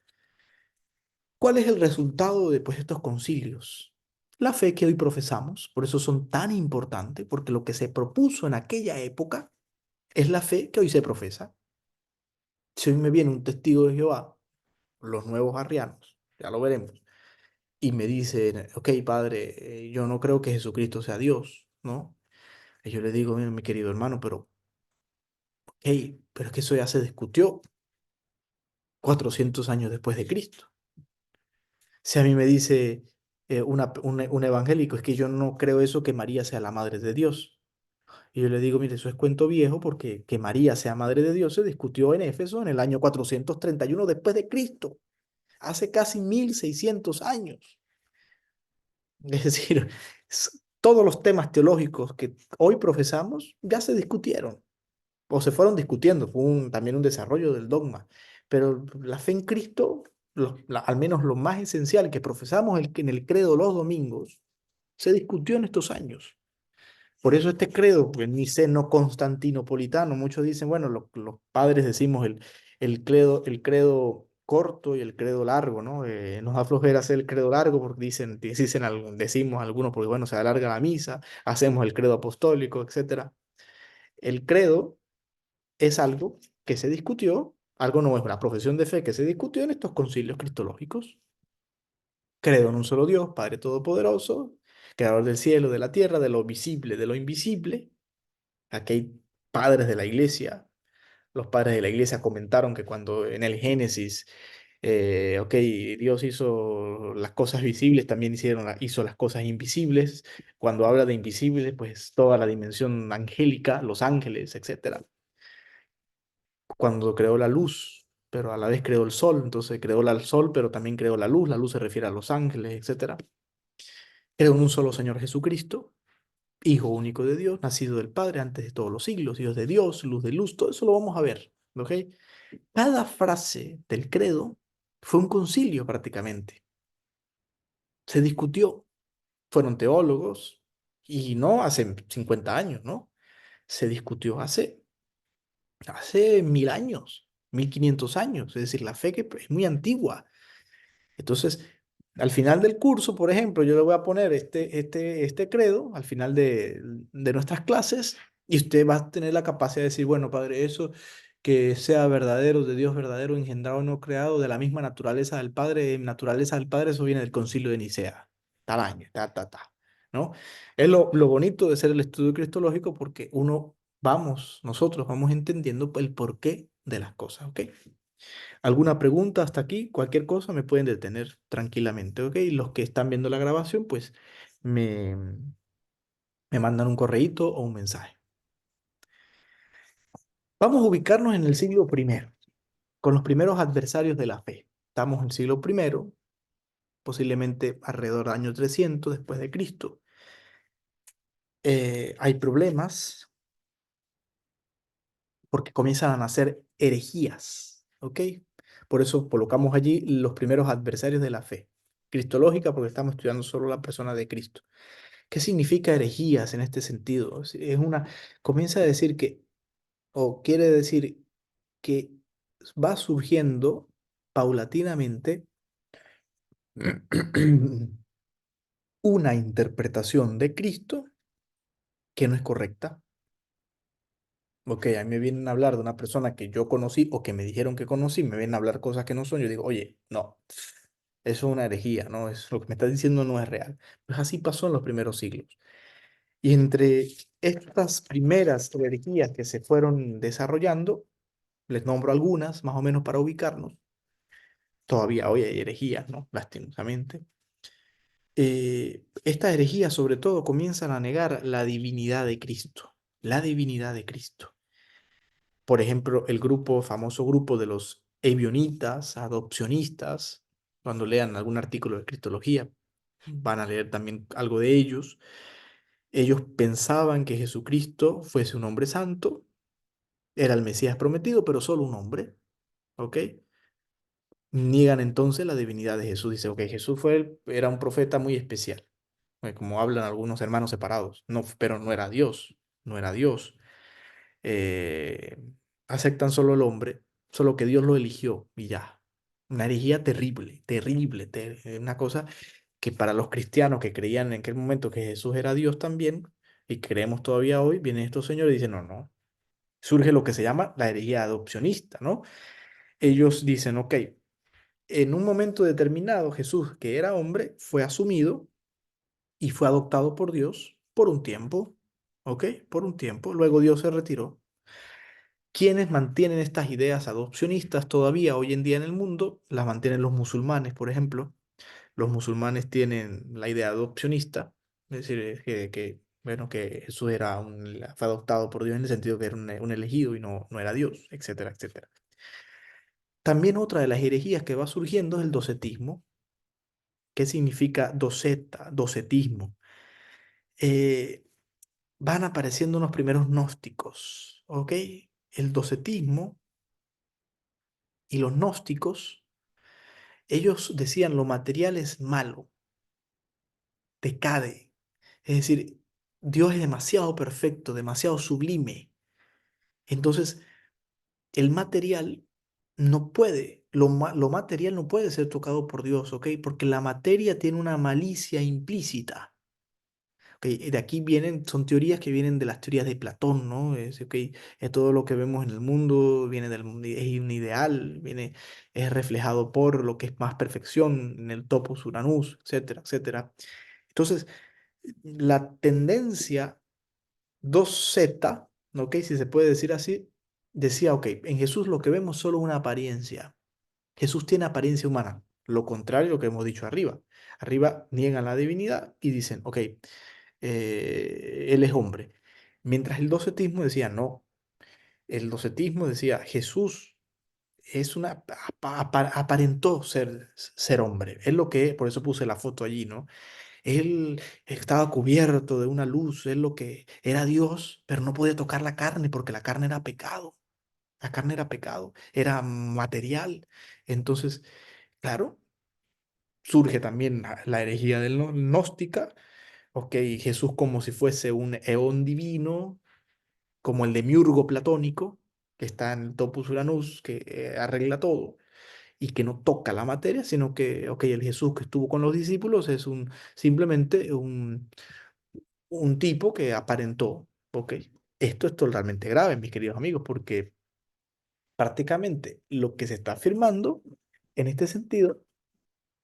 ¿Cuál es el resultado después de estos concilios? La fe que hoy profesamos, por eso son tan importantes, porque lo que se propuso en aquella época es la fe que hoy se profesa. Si hoy me viene un testigo de Jehová, los nuevos arrianos, ya lo veremos, y me dicen, ok, padre, yo no creo que Jesucristo sea Dios, ¿no? Y yo le digo, mira, mi querido hermano, pero, hey, pero es que eso ya se discutió 400 años después de Cristo. Si a mí me dice un evangélico, es que yo no creo eso que María sea la madre de Dios. Y yo le digo, mire, eso es cuento viejo porque que María sea madre de Dios se discutió en Éfeso en el año 431 después de Cristo, hace casi 1600 años. Es decir, todos los temas teológicos que hoy profesamos ya se discutieron o se fueron discutiendo, fue también un desarrollo del dogma, pero la fe en Cristo, al menos lo más esencial que profesamos en el credo los domingos, se discutió en estos años. Por eso este credo, el niceno constantinopolitano, muchos dicen, bueno, los padres decimos el credo corto y el credo largo, ¿no? Nos da flojera hacer el credo largo porque decimos algunos, porque bueno, se alarga la misa, hacemos el credo apostólico, etcétera. El credo es algo que se discutió, algo no es una profesión de fe que se discutió en estos concilios cristológicos. Creo en un solo Dios, Padre Todopoderoso, Creador del cielo, de la tierra, de lo visible, de lo invisible. Aquí hay padres de la iglesia. Los padres de la iglesia comentaron que cuando en el Génesis, ok, Dios hizo las cosas visibles, también hizo las cosas invisibles. Cuando habla de invisibles, pues toda la dimensión angélica, los ángeles, etcétera. Cuando creó la luz, pero a la vez creó el sol, entonces creó el sol, pero también creó la luz se refiere a los ángeles, etcétera. Creó en un solo Señor Jesucristo, Hijo único de Dios, nacido del Padre antes de todos los siglos, Dios de luz, todo eso lo vamos a ver, ¿ok? Cada frase del credo fue un concilio prácticamente. Se discutió, fueron teólogos, y no hace 50 años, ¿no? Se discutió hace 1000 años, 1500 años, es decir, la fe que es muy antigua. Entonces, al final del curso, por ejemplo, yo le voy a poner este credo al final de nuestras clases y usted va a tener la capacidad de decir, bueno, padre, eso que sea verdadero, de Dios verdadero, engendrado, no creado, de la misma naturaleza del Padre, eso viene del Concilio de Nicea, tal año, ¿no? Es lo bonito de ser el estudio cristológico porque nosotros vamos entendiendo el porqué de las cosas, ¿ok? ¿Alguna pregunta hasta aquí? Cualquier cosa me pueden detener tranquilamente, ¿ok? Los que están viendo la grabación, pues me, me mandan un correíto o un mensaje. Vamos a ubicarnos en el siglo primero, con los primeros adversarios de la fe. Estamos en el siglo primero, posiblemente alrededor del año 300 después de Cristo. Hay problemas porque comienzan a nacer herejías, ¿ok? Por eso colocamos allí los primeros adversarios de la fe. Cristológica, porque estamos estudiando solo la persona de Cristo. ¿Qué significa herejías en este sentido? Comienza a decir que, o quiere decir que va surgiendo paulatinamente una interpretación de Cristo que no es correcta. Ok, a mí me vienen a hablar de una persona que yo conocí o que me dijeron que conocí, me vienen a hablar cosas que no son, yo digo, oye, no, eso es una herejía, ¿no? Es, lo que me estás diciendo no es real. Pues así pasó en los primeros siglos. Y entre estas primeras herejías que se fueron desarrollando, les nombro algunas, más o menos para ubicarnos. Todavía hoy hay herejías, ¿no? Lastimosamente. Estas herejías, sobre todo, comienzan a negar la divinidad de Cristo. La divinidad de Cristo. Por ejemplo, el famoso grupo de los ebionitas, adopcionistas, cuando lean algún artículo de cristología, van a leer también algo de ellos. Ellos pensaban que Jesucristo fuese un hombre santo, era el Mesías prometido, pero solo un hombre, ¿ok? Niegan entonces la divinidad de Jesús. Dice, ok, Jesús era un profeta muy especial, como hablan algunos hermanos separados, no, pero no era Dios, no era Dios. eh, Aceptan solo el hombre, solo que Dios lo eligió y ya. Una herejía terrible, terrible, una cosa que para los cristianos que creían en aquel momento que Jesús era Dios también, y creemos todavía hoy, vienen estos señores y dicen, no, no. Surge lo que se llama la herejía adopcionista, ¿no? Ellos dicen, ok, en un momento determinado Jesús, que era hombre, fue asumido y fue adoptado por Dios por un tiempo, ¿ok? Por un tiempo. Luego Dios se retiró. Quienes mantienen estas ideas adopcionistas todavía hoy en día en el mundo, las mantienen los musulmanes, por ejemplo. Los musulmanes tienen la idea adopcionista, es decir, bueno, que Jesús fue adoptado por Dios en el sentido que era un elegido y no, no era Dios, etcétera, etcétera. También otra de las herejías que va surgiendo es el docetismo. ¿Qué significa docetismo? Eh, Van apareciendo unos primeros gnósticos, ¿ok? El docetismo y los gnósticos, ellos decían lo material es malo, decade. Es decir, Dios es demasiado perfecto, demasiado sublime. Entonces, el material no puede, lo material no puede ser tocado por Dios, ¿ok? Porque la materia tiene una malicia implícita. Ok, de aquí vienen, son teorías que vienen de las teorías de Platón, ¿no? Ok, todo lo que vemos en el mundo viene es un ideal, es reflejado por lo que es más perfección en el topos Uranus, etcétera, etcétera. Entonces, la tendencia 2Z, ¿ok? Si se puede decir así, decía, ok, en Jesús lo que vemos es solo una apariencia. Jesús tiene apariencia humana, lo contrario a lo que hemos dicho arriba. Arriba niegan la divinidad y dicen, ok, él es hombre. Mientras el docetismo decía, no, el docetismo decía, Jesús aparentó ser hombre. Es lo que, por eso puse la foto allí, ¿no? Él estaba cubierto de una luz, él lo que era Dios, pero no podía tocar la carne porque la carne era pecado. La carne era pecado, era material. Entonces, claro, surge también la herejía del gnóstica, ok, Jesús como si fuese un eón divino, como el demiurgo platónico, que está en el Topos Uranus, que arregla todo y que no toca la materia, sino que, ok, el Jesús que estuvo con los discípulos es simplemente un tipo que aparentó, ok. Esto es totalmente grave, mis queridos amigos, porque prácticamente lo que se está afirmando en este sentido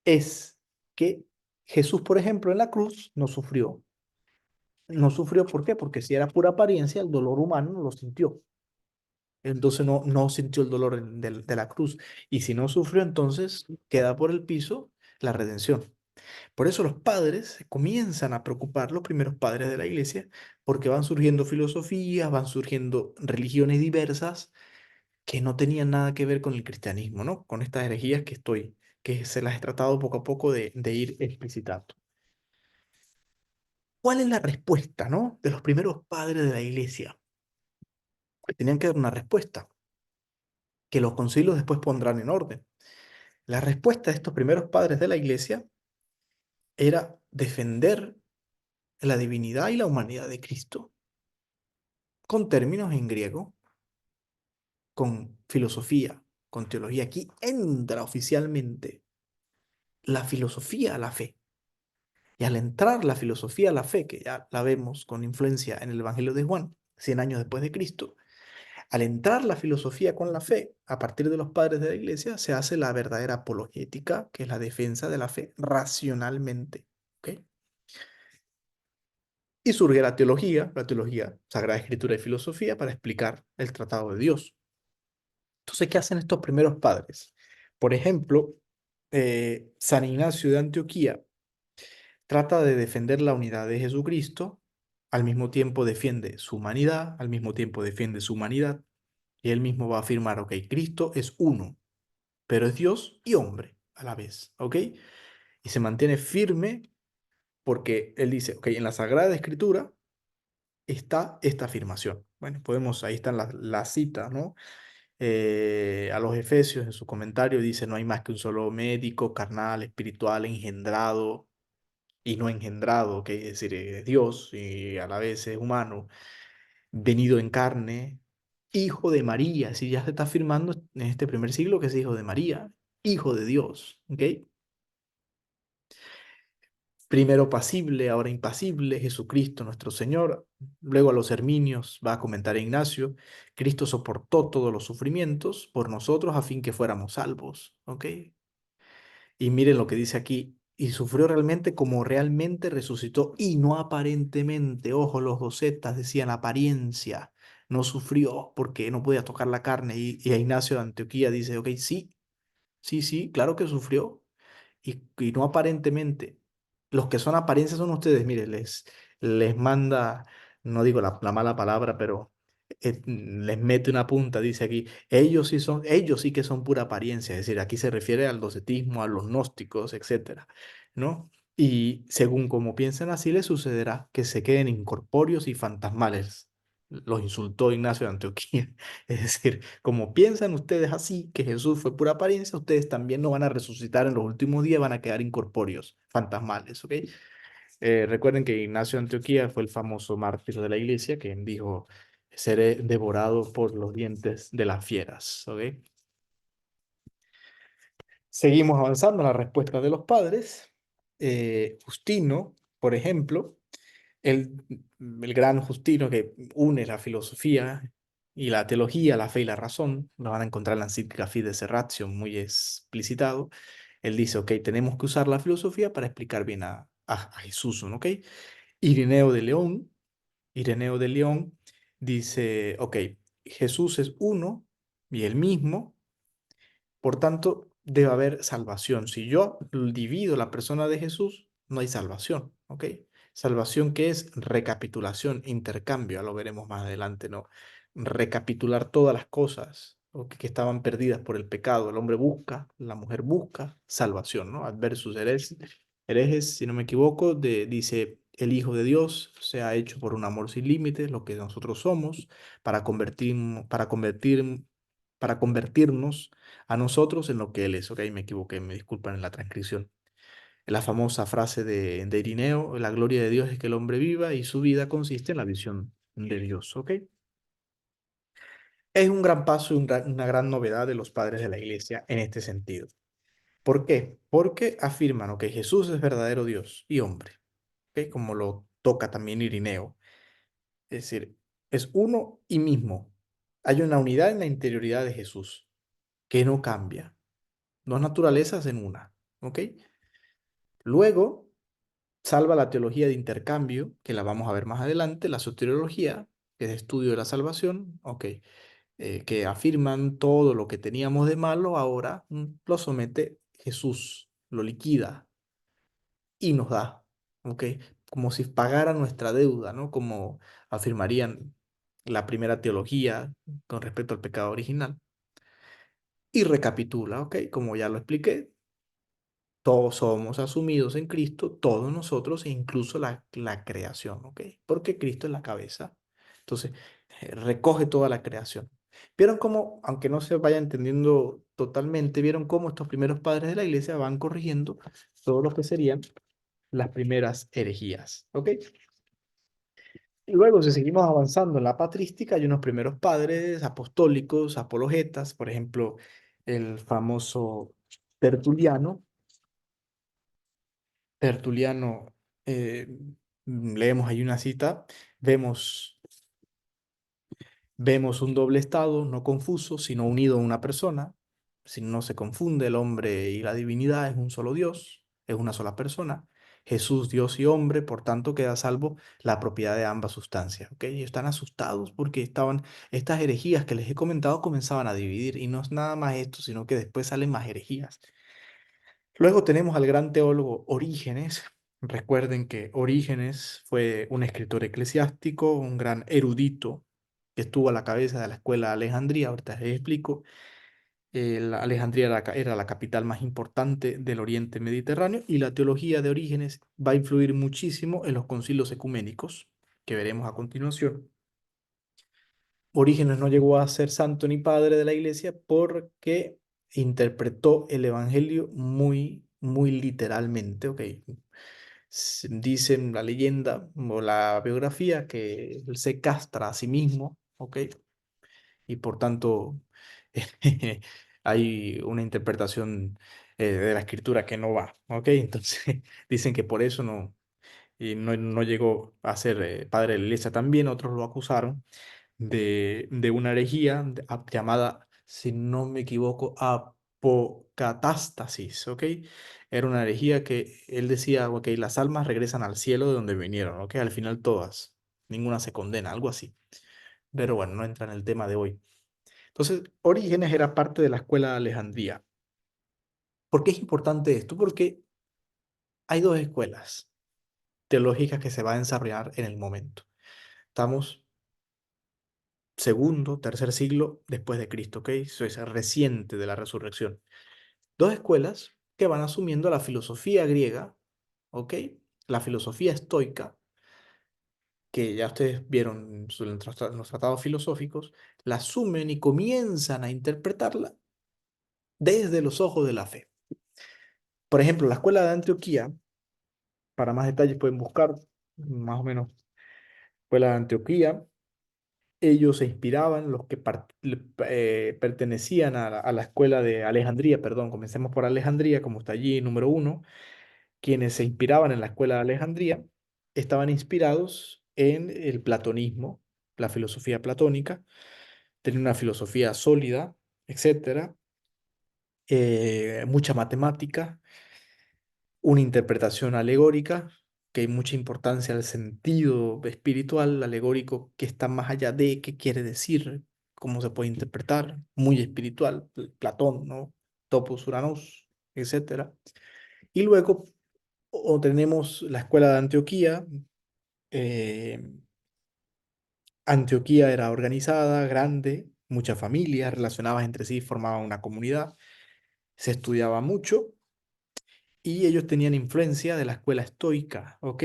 es que Jesús, por ejemplo, en la cruz no sufrió. No sufrió, ¿por qué? Porque si era pura apariencia, el dolor humano no lo sintió. entonces no sintió el dolor de la cruz. Y si no sufrió, entonces queda por el piso la redención. Por eso los padres se comienzan a preocupar, los primeros padres de la iglesia, porque van surgiendo filosofías, van surgiendo religiones diversas que no tenían nada que ver con el cristianismo, ¿no? Con estas herejías que se las he tratado poco a poco de ir explicitando. ¿Cuál es la respuesta, ¿no? De los primeros padres de la iglesia? Pues tenían que dar una respuesta que los concilios después pondrán en orden. La respuesta de estos primeros padres de la iglesia era defender la divinidad y la humanidad de Cristo, con términos en griego, con filosofía, con teología. Aquí entra oficialmente la filosofía a la fe. Y al entrar la filosofía a la fe, que ya la vemos con influencia en el Evangelio de Juan, 100 años después de Cristo, al entrar la filosofía con la fe, a partir de los padres de la iglesia, se hace la verdadera apologética, que es la defensa de la fe racionalmente. ¿Ok? Y surge la teología, Sagrada Escritura y Filosofía, para explicar el tratado de Dios. Entonces, ¿qué hacen estos primeros padres? Por ejemplo, San Ignacio de Antioquía trata de defender la unidad de Jesucristo, al mismo tiempo defiende su humanidad, al mismo tiempo defiende su humanidad, y él mismo va a afirmar, ok, Cristo es uno, pero es Dios y hombre a la vez, ok, y se mantiene firme porque él dice, ok, en la Sagrada Escritura está esta afirmación. Bueno, podemos, ahí están las citas, ¿no? A los Efesios en su comentario dice, no hay más que un solo médico, carnal, espiritual, engendrado y no engendrado, que es decir, es Dios y a la vez es humano, venido en carne, hijo de María, si ya se está afirmando en este primer siglo que es hijo de María, hijo de Dios, ¿ok? Primero pasible, ahora impasible, Jesucristo nuestro Señor. Luego a los Herminios va a comentar Ignacio, Cristo soportó todos los sufrimientos por nosotros a fin que fuéramos salvos, ¿ok? Y miren lo que dice aquí, y sufrió realmente como realmente resucitó y no aparentemente. Ojo, los docetas decían apariencia, no sufrió porque no podía tocar la carne. Y a Ignacio de Antioquía dice, ok, sí, sí, sí, claro que sufrió y no aparentemente. Los que son apariencias son ustedes, mire, les manda, no digo la mala palabra, pero les mete una punta, dice aquí, ellos sí que son pura apariencia, es decir, aquí se refiere al docetismo, a los gnósticos, etcétera, ¿no? Y según como piensan así, les sucederá que se queden incorpóreos y fantasmales. Los insultó Ignacio de Antioquía. Es decir, como piensan ustedes así, que Jesús fue pura apariencia, ustedes también no van a resucitar en los últimos días, van a quedar incorpóreos, fantasmales, ¿ok? Recuerden que Ignacio de Antioquía fue el famoso mártir de la iglesia, que dijo, seré devorado por los dientes de las fieras, ¿ok? Seguimos avanzando en la respuesta de los padres. Justino, por ejemplo, el, el gran Justino que une la filosofía y la teología, la fe y la razón, lo van a encontrar en la encíclica Fides et Ratio muy explicitado. Él dice, ok, tenemos que usar la filosofía para explicar bien a Jesús, ¿no? ¿Ok? Ireneo de León, Ireneo de León dice, ok, Jesús es uno y el mismo, por tanto, debe haber salvación. Si yo divido la persona de Jesús, no hay salvación, ¿ok? Salvación que es recapitulación, intercambio, ya lo veremos más adelante, ¿no? Recapitular todas las cosas ¿ok? Que estaban perdidas por el pecado. El hombre busca, la mujer busca salvación, ¿no? Adversus herejes, si no me equivoco, dice, el Hijo de Dios se ha hecho por un amor sin límites, lo que nosotros somos, para convertirnos a nosotros en lo que Él es. Ok, me equivoqué, me disculpan en la transcripción. La famosa frase de Irineo, la gloria de Dios es que el hombre viva y su vida consiste en la visión de Dios. Ok, es un gran paso y una gran novedad de los padres de la iglesia en este sentido. ¿Por qué? Porque afirman que Jesús es verdadero Dios y hombre, ¿ok? Como lo toca también Irineo. Es decir, es uno y mismo. Hay una unidad en la interioridad de Jesús que no cambia. Dos naturalezas en una, ¿ok? Luego, salva la teología de intercambio, que la vamos a ver más adelante, la soteriología, que es estudio de la salvación, ¿ok? que afirman todo lo que teníamos de malo, ahora lo somete Jesús, lo liquida y nos da, ¿ok? Como si pagara nuestra deuda, ¿no? Como afirmarían la primera teología con respecto al pecado original. Y recapitula, ¿ok? Como ya lo expliqué, todos somos asumidos en Cristo, todos nosotros, e incluso la creación, ¿ok? Porque Cristo es la cabeza. Entonces, recoge toda la creación. ¿Vieron cómo, aunque no se vaya entendiendo totalmente, vieron cómo estos primeros padres de la iglesia van corrigiendo todo lo que serían las primeras herejías, ¿ok? Y luego, si seguimos avanzando en la patrística, hay unos primeros padres apostólicos, apologetas, por ejemplo, el famoso Tertuliano. Tertuliano, leemos ahí una cita, vemos, vemos un doble estado, no confuso, sino unido a una persona. Si no se confunde el hombre y la divinidad, es un solo Dios, es una sola persona. Jesús, Dios y hombre, por tanto, queda salvo la propiedad de ambas sustancias. ¿Ok? Y están asustados porque estas herejías que les he comentado comenzaban a dividir. Y no es nada más esto, sino que después salen más herejías. Luego tenemos al gran teólogo Orígenes. Recuerden que Orígenes fue un escritor eclesiástico, un gran erudito que estuvo a la cabeza de la escuela de Alejandría. Ahorita les explico. Alejandría era la capital más importante del Oriente Mediterráneo y la teología de Orígenes va a influir muchísimo en los concilios ecuménicos que veremos a continuación. Orígenes no llegó a ser santo ni padre de la iglesia porque interpretó el evangelio muy literalmente, ¿ok? Dicen la leyenda o la biografía que él se castra a sí mismo, ¿ok? Y por tanto hay una interpretación de la escritura que no va, ¿ok? Entonces dicen que por eso no llegó a ser padre de la iglesia. También otros lo acusaron de una herejía llamada, si no me equivoco, apocatástasis, ¿ok? Era una herejía que él decía, ok, las almas regresan al cielo de donde vinieron, ¿ok? Al final todas, ninguna se condena, algo así. Pero bueno, no entra en el tema de hoy. Entonces, Orígenes era parte de la escuela de Alejandría. ¿Por qué es importante esto? Porque hay dos escuelas teológicas que se van a desarrollar en el momento. Estamos segundo, tercer siglo después de Cristo, ¿ok? Eso es reciente de la resurrección. Dos escuelas que van asumiendo la filosofía griega, ¿ok? La filosofía estoica, que ya ustedes vieron en los tratados filosóficos, la asumen y comienzan a interpretarla desde los ojos de la fe. Por ejemplo, la escuela de Antioquía, para más detalles pueden buscar más o menos escuela de Antioquía. Ellos se inspiraban, los que pertenecían a la escuela de Alejandría, perdón, comencemos por Alejandría, como está allí, número uno, quienes se inspiraban en la escuela de Alejandría, estaban inspirados en el platonismo, la filosofía platónica, tenían una filosofía sólida, etcétera, mucha matemática, una interpretación alegórica, que hay mucha importancia al sentido espiritual, alegórico, que está más allá de qué quiere decir, cómo se puede interpretar, muy espiritual, Platón, ¿no? Topos Uranos, etcétera. Y luego tenemos la escuela de Antioquía. eh, Antioquía era organizada, grande, muchas familias relacionadas entre sí, formaban una comunidad, se estudiaba mucho y ellos tenían influencia de la escuela estoica, ¿ok?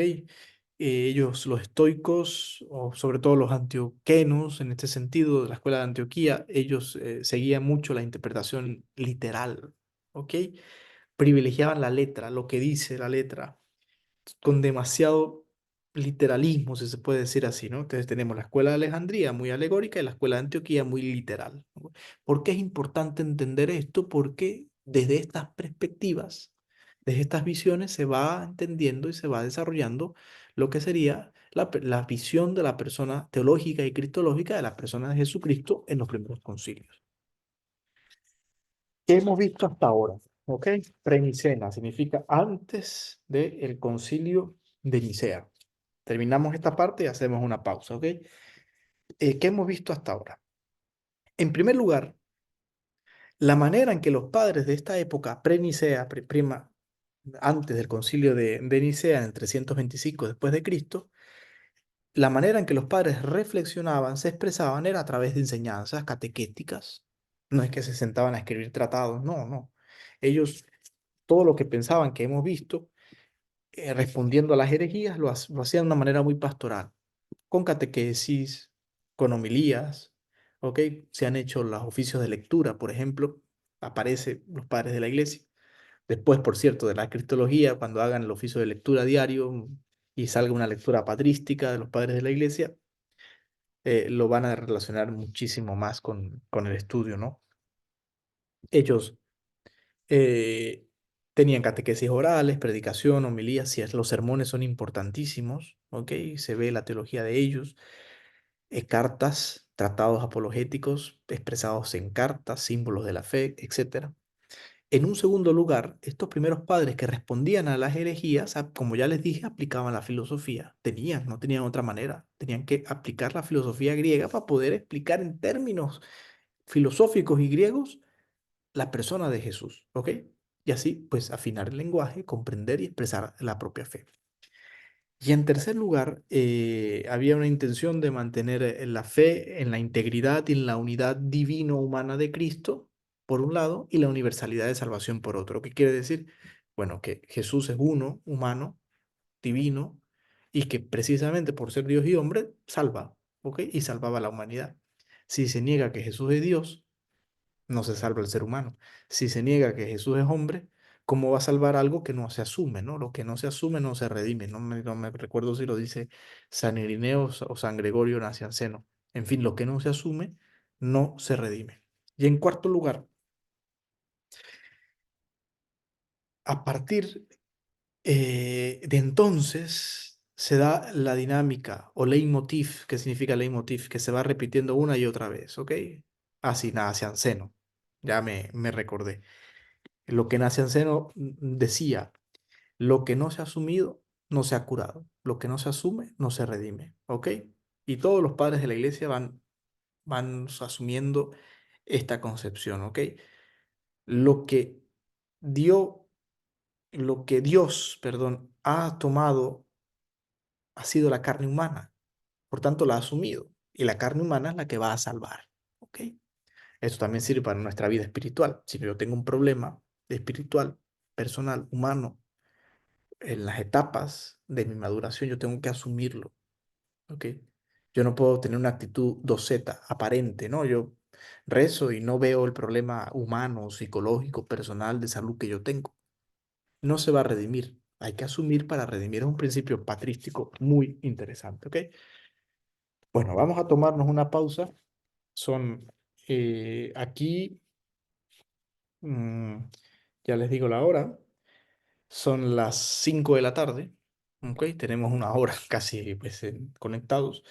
Ellos, los estoicos, o sobre todo los antioquenos, en este sentido, de la escuela de Antioquía, ellos seguían mucho la interpretación literal, ¿ok? Privilegiaban la letra, lo que dice la letra, con demasiado literalismo, si se puede decir así, ¿no? Entonces tenemos la escuela de Alejandría muy alegórica y la escuela de Antioquía muy literal, ¿no? ¿Por qué es importante entender esto? Porque desde estas perspectivas, desde estas visiones, se va entendiendo y se va desarrollando lo que sería la visión de la persona teológica y cristológica de la persona de Jesucristo en los primeros concilios. ¿Qué hemos visto hasta ahora? ¿Ok? Prenicena significa antes del concilio de Nicea. Terminamos esta parte y hacemos una pausa, ¿ok? ¿Qué hemos visto hasta ahora? En primer lugar, la manera en que los padres de esta época pre-Nicea, antes del concilio de Nicea en el 325 después de Cristo, la manera en que los padres reflexionaban, se expresaban era a través de enseñanzas catequéticas. No es que se sentaban a escribir tratados, no, no. Ellos, todo lo que pensaban que hemos visto, respondiendo a las herejías, lo hacían de una manera muy pastoral, con catequesis, con homilías, ¿ok? Se han hecho los oficios de lectura, por ejemplo, aparece los padres de la iglesia. Después, por cierto, de la cristología, cuando hagan el oficio de lectura diario y salga una lectura patrística de los padres de la iglesia, lo van a relacionar muchísimo más con el estudio, ¿no? Ellos eh, tenían catequesis orales, predicación, homilías, sí, los sermones son importantísimos, ¿ok? Se ve la teología de ellos, cartas, tratados apologéticos expresados en cartas, símbolos de la fe, etcétera. En un segundo lugar, estos primeros padres que respondían a las herejías, como ya les dije, aplicaban la filosofía. No tenían otra manera. Tenían que aplicar la filosofía griega para poder explicar en términos filosóficos y griegos la persona de Jesús, ¿ok? Y así, pues, afinar el lenguaje, comprender y expresar la propia fe. Y en tercer lugar, había una intención de mantener la fe en la integridad y en la unidad divino-humana de Cristo, por un lado, y la universalidad de salvación por otro. ¿Qué quiere decir? Bueno, que Jesús es uno, humano, divino, y que precisamente por ser Dios y hombre, salva, ¿ok? Y salvaba a la humanidad. Si se niega que Jesús es Dios, no se salva el ser humano. Si se niega que Jesús es hombre, ¿cómo va a salvar algo que no se asume, ¿no? Lo que no se asume no se redime. No me recuerdo si lo dice San Irineo o San Gregorio Nacianceno. En fin, lo que no se asume no se redime. Y en cuarto lugar, a partir de entonces se da la dinámica o leitmotiv, ¿qué significa leitmotiv? Que se va repitiendo una y otra vez, ¿ok? Así, Nacianceno. Ya me recordé. Lo que Nacianceno decía, lo que no se ha asumido no se ha curado, lo que no se asume no se redime, ¿ok? Y todos los padres de la iglesia van asumiendo esta concepción, ¿ok? Lo que dio, lo que Dios, perdón, ha tomado ha sido la carne humana, por tanto la ha asumido, y la carne humana es la que va a salvar, ¿ok? Esto también sirve para nuestra vida espiritual. Si yo tengo un problema espiritual, personal, humano, en las etapas de mi maduración yo tengo que asumirlo, ¿ok? Yo no puedo tener una actitud doseta, aparente, ¿no? Yo rezo y no veo el problema humano, psicológico, personal, de salud que yo tengo. No se va a redimir. Hay que asumir para redimir. Es un principio patrístico muy interesante, ¿ok? Bueno, vamos a tomarnos una pausa. Son aquí, mm, ya les digo la hora. Son las 5 de la tarde, ¿ok? Tenemos una hora casi pues, conectados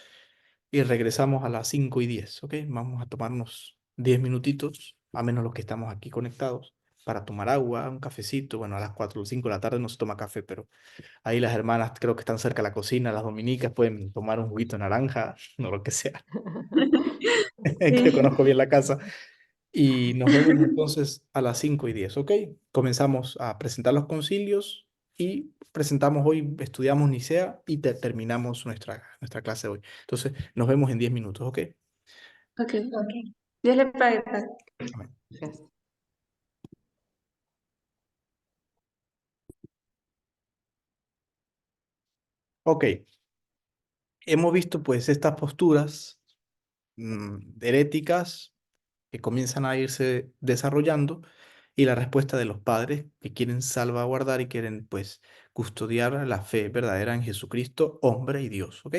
y regresamos a las 5:10, ¿ok? Vamos a tomarnos 10 minutitos, a menos los que estamos aquí conectados, para tomar agua, un cafecito. Bueno, a las 4 o 5 de la tarde no se toma café, pero ahí las hermanas creo que están cerca de la cocina, las dominicas pueden tomar un juguito de naranja, no lo que sea, que yo Sí. conozco bien la casa. Y nos vemos entonces a las 5:10, ¿ok? Comenzamos a presentar los concilios y presentamos hoy, estudiamos Nicea y terminamos nuestra clase hoy. Entonces, nos vemos en 10 minutos, ¿ok? Ok, ok. Dios le pague, padre. Amén. Gracias. Ok, hemos visto pues estas posturas heréticas que comienzan a irse desarrollando y la respuesta de los padres que quieren salvaguardar y quieren pues custodiar la fe verdadera en Jesucristo, hombre y Dios, ¿ok?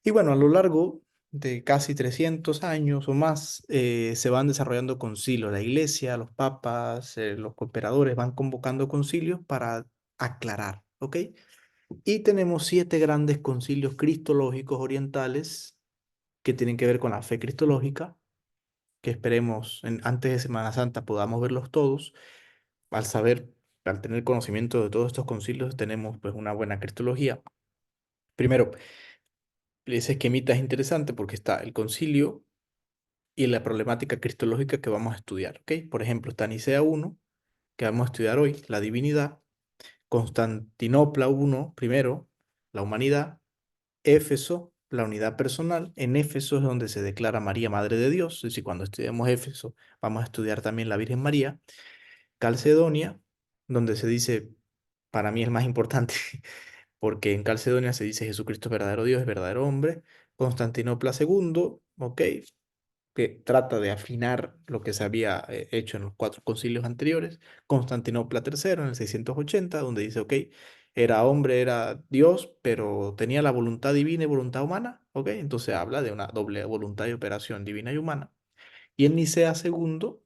Y bueno, a lo largo de casi 300 años o más, se van desarrollando concilios. La iglesia, los papas, los cooperadores van convocando concilios para aclarar, ¿ok? Y tenemos 7 grandes concilios cristológicos orientales que tienen que ver con la fe cristológica, que esperemos antes de Semana Santa podamos verlos todos. Al saber, al tener conocimiento de todos estos concilios, tenemos pues una buena cristología. Primero, ese esquemita es interesante porque está el concilio y la problemática cristológica que vamos a estudiar, ¿ok? Por ejemplo, está Nicea 1, que vamos a estudiar hoy, la divinidad, Constantinopla 1, primero, la humanidad, Éfeso, la unidad personal. En Éfeso es donde se declara María Madre de Dios, es decir, cuando estudiamos Éfeso vamos a estudiar también la Virgen María. Calcedonia, donde se dice, para mí es más importante, porque en Calcedonia se dice Jesucristo es verdadero Dios, es verdadero hombre. Constantinopla II, ok, que trata de afinar lo que se había hecho en los 4 concilios anteriores. Constantinopla III en el 680, donde dice, ok, era hombre, era Dios, pero tenía la voluntad divina y voluntad humana, ok, entonces habla de una doble voluntad y operación divina y humana. Y en Nicea II,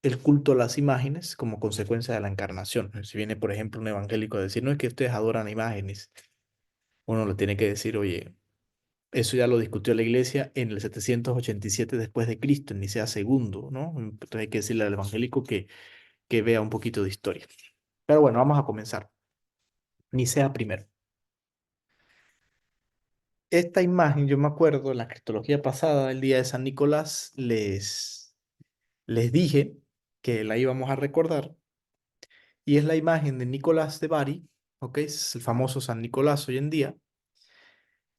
el culto a las imágenes como consecuencia de la encarnación. Si viene, por ejemplo, un evangélico a decir, no es que ustedes adoran imágenes, uno le tiene que decir, oye, eso ya lo discutió la iglesia en el 787 después de Cristo, en Nicea II, ¿no? Entonces hay que decirle al evangélico que vea un poquito de historia. Pero bueno, vamos a comenzar. Nicea primero. Esta imagen, yo me acuerdo, en la cristología pasada, el día de San Nicolás, les dije que la íbamos a recordar, y es la imagen de Nicolás de Bari, ¿ok? Es el famoso San Nicolás hoy en día,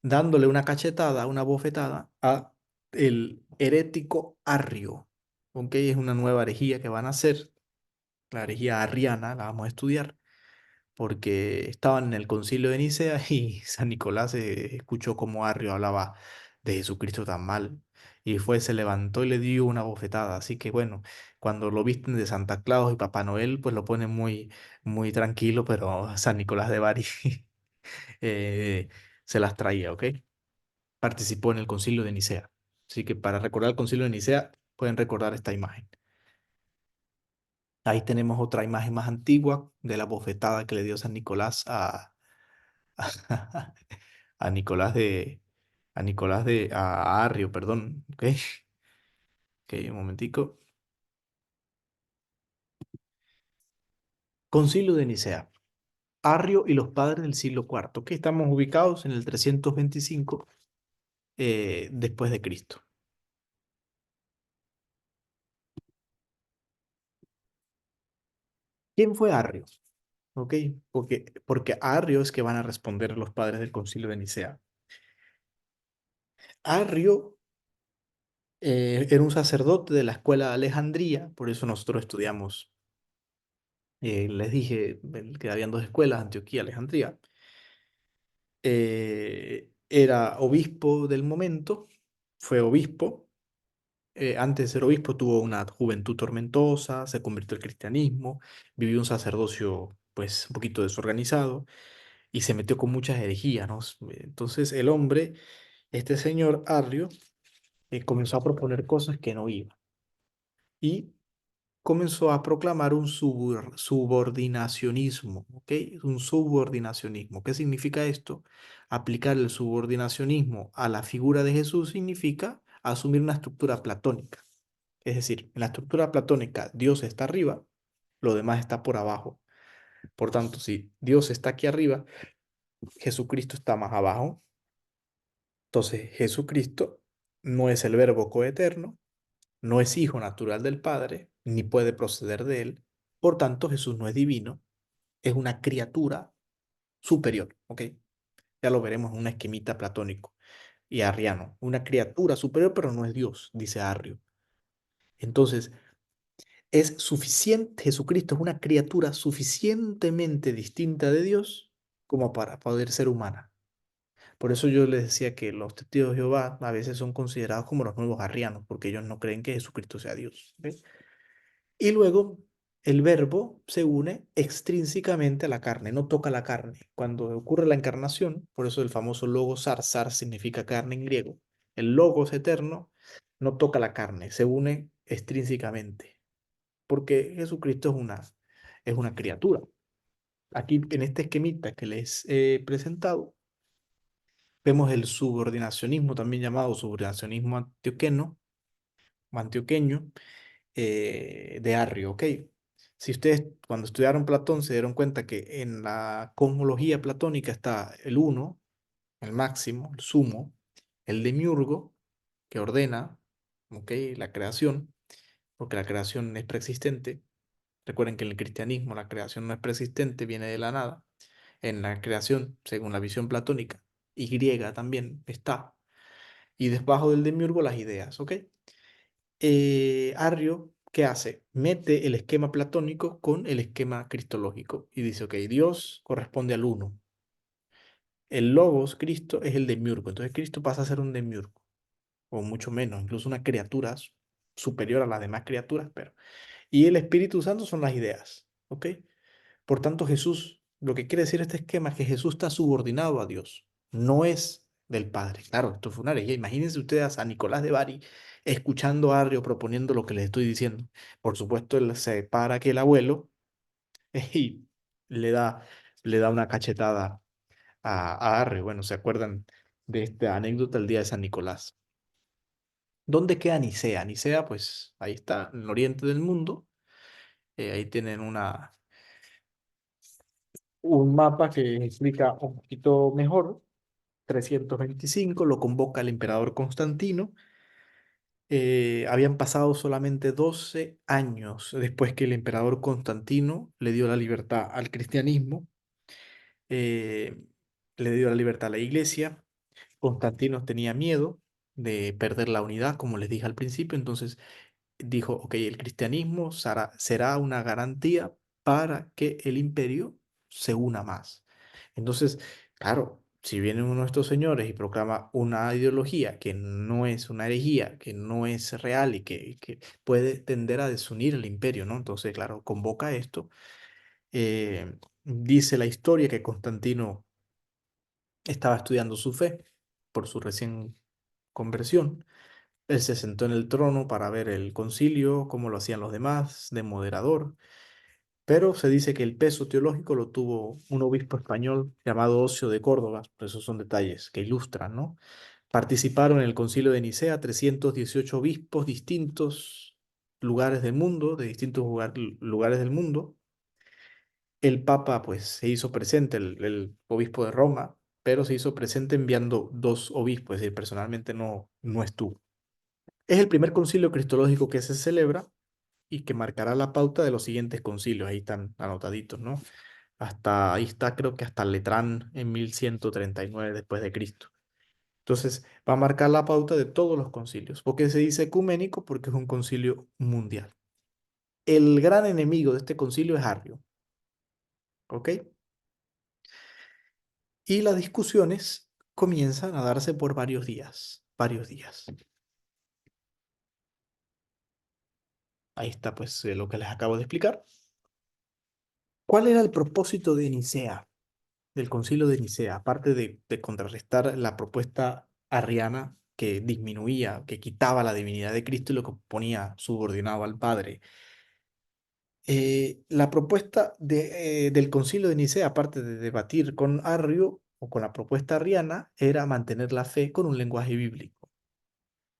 dándole una cachetada, una bofetada a el herético Arrio, ¿ok? Es una nueva herejía que van a hacer, la herejía arriana, la vamos a estudiar, porque estaban en el concilio de Nicea y San Nicolás escuchó cómo Arrio hablaba de Jesucristo tan mal. Y fue, se levantó y le dio una bofetada. Así que bueno, cuando lo visten de Santa Claus y Papá Noel, pues lo ponen muy, muy tranquilo, pero San Nicolás de Bari eh, se las traía, ¿ok? Participó en el concilio de Nicea. Así que para recordar el concilio de Nicea, pueden recordar esta imagen. Ahí tenemos otra imagen más antigua de la bofetada que le dio San Nicolás a Nicolás a Arrio, perdón, ¿ok? Ok, un momentico. Concilio de Nicea. Arrio y los padres del siglo IV, que estamos ubicados en el 325 después de Cristo. ¿Quién fue Arrio? ¿Ok? Porque a Arrio es que van a responder los padres del Concilio de Nicea. Arrio era un sacerdote de la escuela de Alejandría, por eso nosotros estudiamos, les dije que habían 2 escuelas, Antioquía y Alejandría. Era obispo del momento, fue obispo. Antes de ser obispo tuvo una juventud tormentosa, se convirtió al cristianismo, vivió un sacerdocio pues un poquito desorganizado y se metió con muchas herejías, ¿no? Entonces el hombre, este señor Arrio, comenzó a proponer cosas que no iban y comenzó a proclamar un subordinacionismo, ¿ok? Un subordinacionismo. ¿Qué significa esto? Aplicar el subordinacionismo a la figura de Jesús significa asumir una estructura platónica. Es decir, en la estructura platónica Dios está arriba, lo demás está por abajo. Por tanto, si Dios está aquí arriba, Jesucristo está más abajo. Entonces, Jesucristo no es el verbo coeterno, no es hijo natural del Padre, ni puede proceder de él. Por tanto, Jesús no es divino, es una criatura superior, ¿ok? Ya lo veremos en un esquemita platónico y arriano. Una criatura superior, pero no es Dios, dice Arrio. Entonces, es suficiente, Jesucristo es una criatura suficientemente distinta de Dios como para poder ser humana. Por eso yo les decía que los testigos de Jehová a veces son considerados como los nuevos arrianos, porque ellos no creen que Jesucristo sea Dios. ¿Ves? Y luego el verbo se une extrínsecamente a la carne, no toca la carne. Cuando ocurre la encarnación, por eso el famoso logos sar, sar significa carne en griego, el logos eterno no toca la carne, se une extrínsecamente, porque Jesucristo es una criatura. Aquí en este esquemita que les he presentado, vemos el subordinacionismo, también llamado subordinacionismo antioqueno, o antioqueño, de Arrio, ¿ok? Si ustedes cuando estudiaron Platón se dieron cuenta que en la cosmología platónica está el uno, el máximo, el sumo, el demiurgo, que ordena, ¿ok? La creación, porque la creación es preexistente. Recuerden que en el cristianismo la creación no es preexistente, viene de la nada. En la creación, según la visión platónica, Y también está. Y debajo del demiurgo las ideas, ¿ok? Arrio, ¿qué hace? Mete el esquema platónico con el esquema cristológico y dice, ok, Dios corresponde al uno. El logos, Cristo, es el demiurgo. Entonces Cristo pasa a ser un demiurgo, o mucho menos, incluso una criatura superior a las demás criaturas, pero... Y el Espíritu Santo son las ideas, ¿ok? Por tanto, Jesús, lo que quiere decir este esquema es que Jesús está subordinado a Dios, no es del Padre. Claro, esto fue una herejía. Imagínense ustedes a San Nicolás de Bari escuchando a Arrio proponiendo lo que les estoy diciendo. Por supuesto, él se para que el abuelo y le da, le da una cachetada a Arrio. Bueno, ¿se acuerdan de esta anécdota el día de San Nicolás? ¿Dónde queda Nicea? Nicea, pues ahí está, en el oriente del mundo. Ahí tienen un mapa que explica un poquito mejor. 325 lo convoca el emperador Constantino. Habían pasado solamente 12 años después que el emperador Constantino le dio la libertad al cristianismo, eh, le dio la libertad a la iglesia. Constantino tenía miedo de perder la unidad, como les dije al principio, entonces dijo, ok, el cristianismo será una garantía para que el imperio se una más. Entonces, claro, si viene uno de estos señores y proclama una ideología que no es una herejía, que no es real y que puede tender a desunir el imperio, ¿no? Entonces, claro, convoca esto. Dice la historia que Constantino estaba estudiando su fe por su recién conversión. Él se sentó en el trono para ver el concilio, cómo lo hacían los demás, de moderador, pero se dice que el peso teológico lo tuvo un obispo español llamado Ocio de Córdoba. Esos son detalles que ilustran, ¿no? Participaron en el concilio de Nicea 318 obispos distintos lugares del mundo, de distintos lugares del mundo. El Papa, pues, se hizo presente, el obispo de Roma, pero se hizo presente enviando dos obispos, es decir, personalmente no estuvo. Es el primer concilio cristológico que se celebra y que marcará la pauta de los siguientes concilios. Ahí están anotaditos, ¿no? Hasta ahí está, creo que hasta Letrán en 1139 después de Cristo. Entonces, va a marcar la pauta de todos los concilios. ¿Por qué se dice ecuménico? Porque es un concilio mundial. El gran enemigo de este concilio es Arrio, ¿ok? Y las discusiones comienzan a darse por varios días, varios días. Ahí está, pues, lo que les acabo de explicar. ¿Cuál era el propósito de Nicea, del concilio de Nicea, aparte de contrarrestar la propuesta arriana que disminuía, que quitaba la divinidad de Cristo y lo que ponía subordinado al Padre? La propuesta del concilio de Nicea, aparte de debatir con Arrio o con la propuesta arriana, era mantener la fe con un lenguaje bíblico,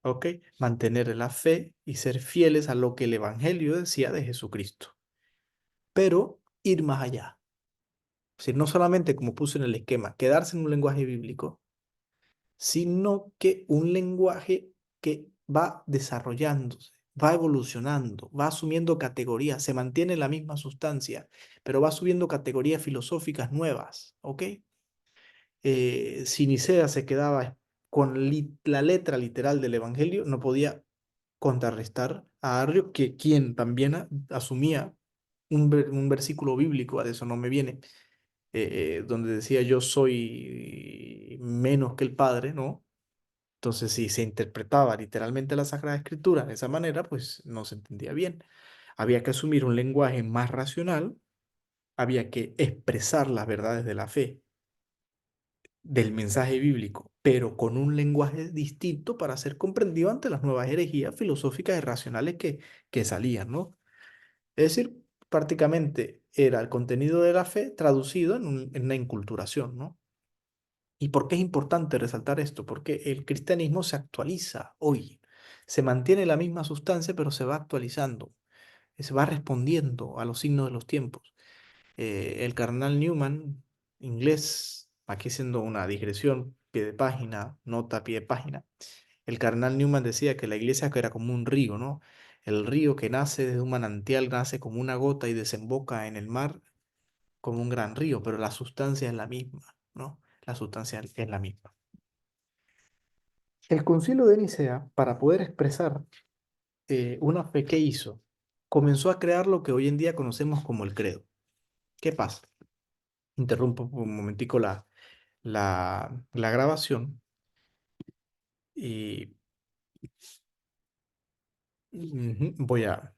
¿ok? Mantener la fe y ser fieles a lo que el Evangelio decía de Jesucristo, pero ir más allá. Es decir, no solamente, como puse en el esquema, quedarse en un lenguaje bíblico, sino que un lenguaje que va desarrollándose, va evolucionando, va asumiendo categorías, se mantiene la misma sustancia, pero va subiendo categorías filosóficas nuevas, ¿ok? Si Nicea se quedaba con la letra literal del Evangelio, no podía contrarrestar a Arrio, que quien también asumía un versículo bíblico, a eso no me viene, donde decía yo soy menos que el Padre, ¿no? Entonces, si se interpretaba literalmente la Sagrada Escritura de esa manera, pues no se entendía bien. Había que asumir un lenguaje más racional, había que expresar las verdades de la fe, del mensaje bíblico, pero con un lenguaje distinto para ser comprendido ante las nuevas herejías filosóficas y racionales que salían, ¿no? Es decir, prácticamente era el contenido de la fe traducido en una inculturación, ¿no? ¿Y por qué es importante resaltar esto? Porque el cristianismo se actualiza hoy. Se mantiene la misma sustancia, pero se va actualizando. Se va respondiendo a los signos de los tiempos. El cardenal Newman, inglés, aquí haciendo una digresión, pie de página, nota, pie de página, El cardenal Newman decía que la iglesia era como un río, ¿no? El río que nace desde un manantial, nace como una gota y desemboca en el mar como un gran río, pero la sustancia es la misma, ¿no? La sustancia es la misma. El concilio de Nicea, para poder expresar una fe que hizo, comenzó a crear lo que hoy en día conocemos como el credo. ¿Qué pasa? Interrumpo por un momentico la grabación y voy a...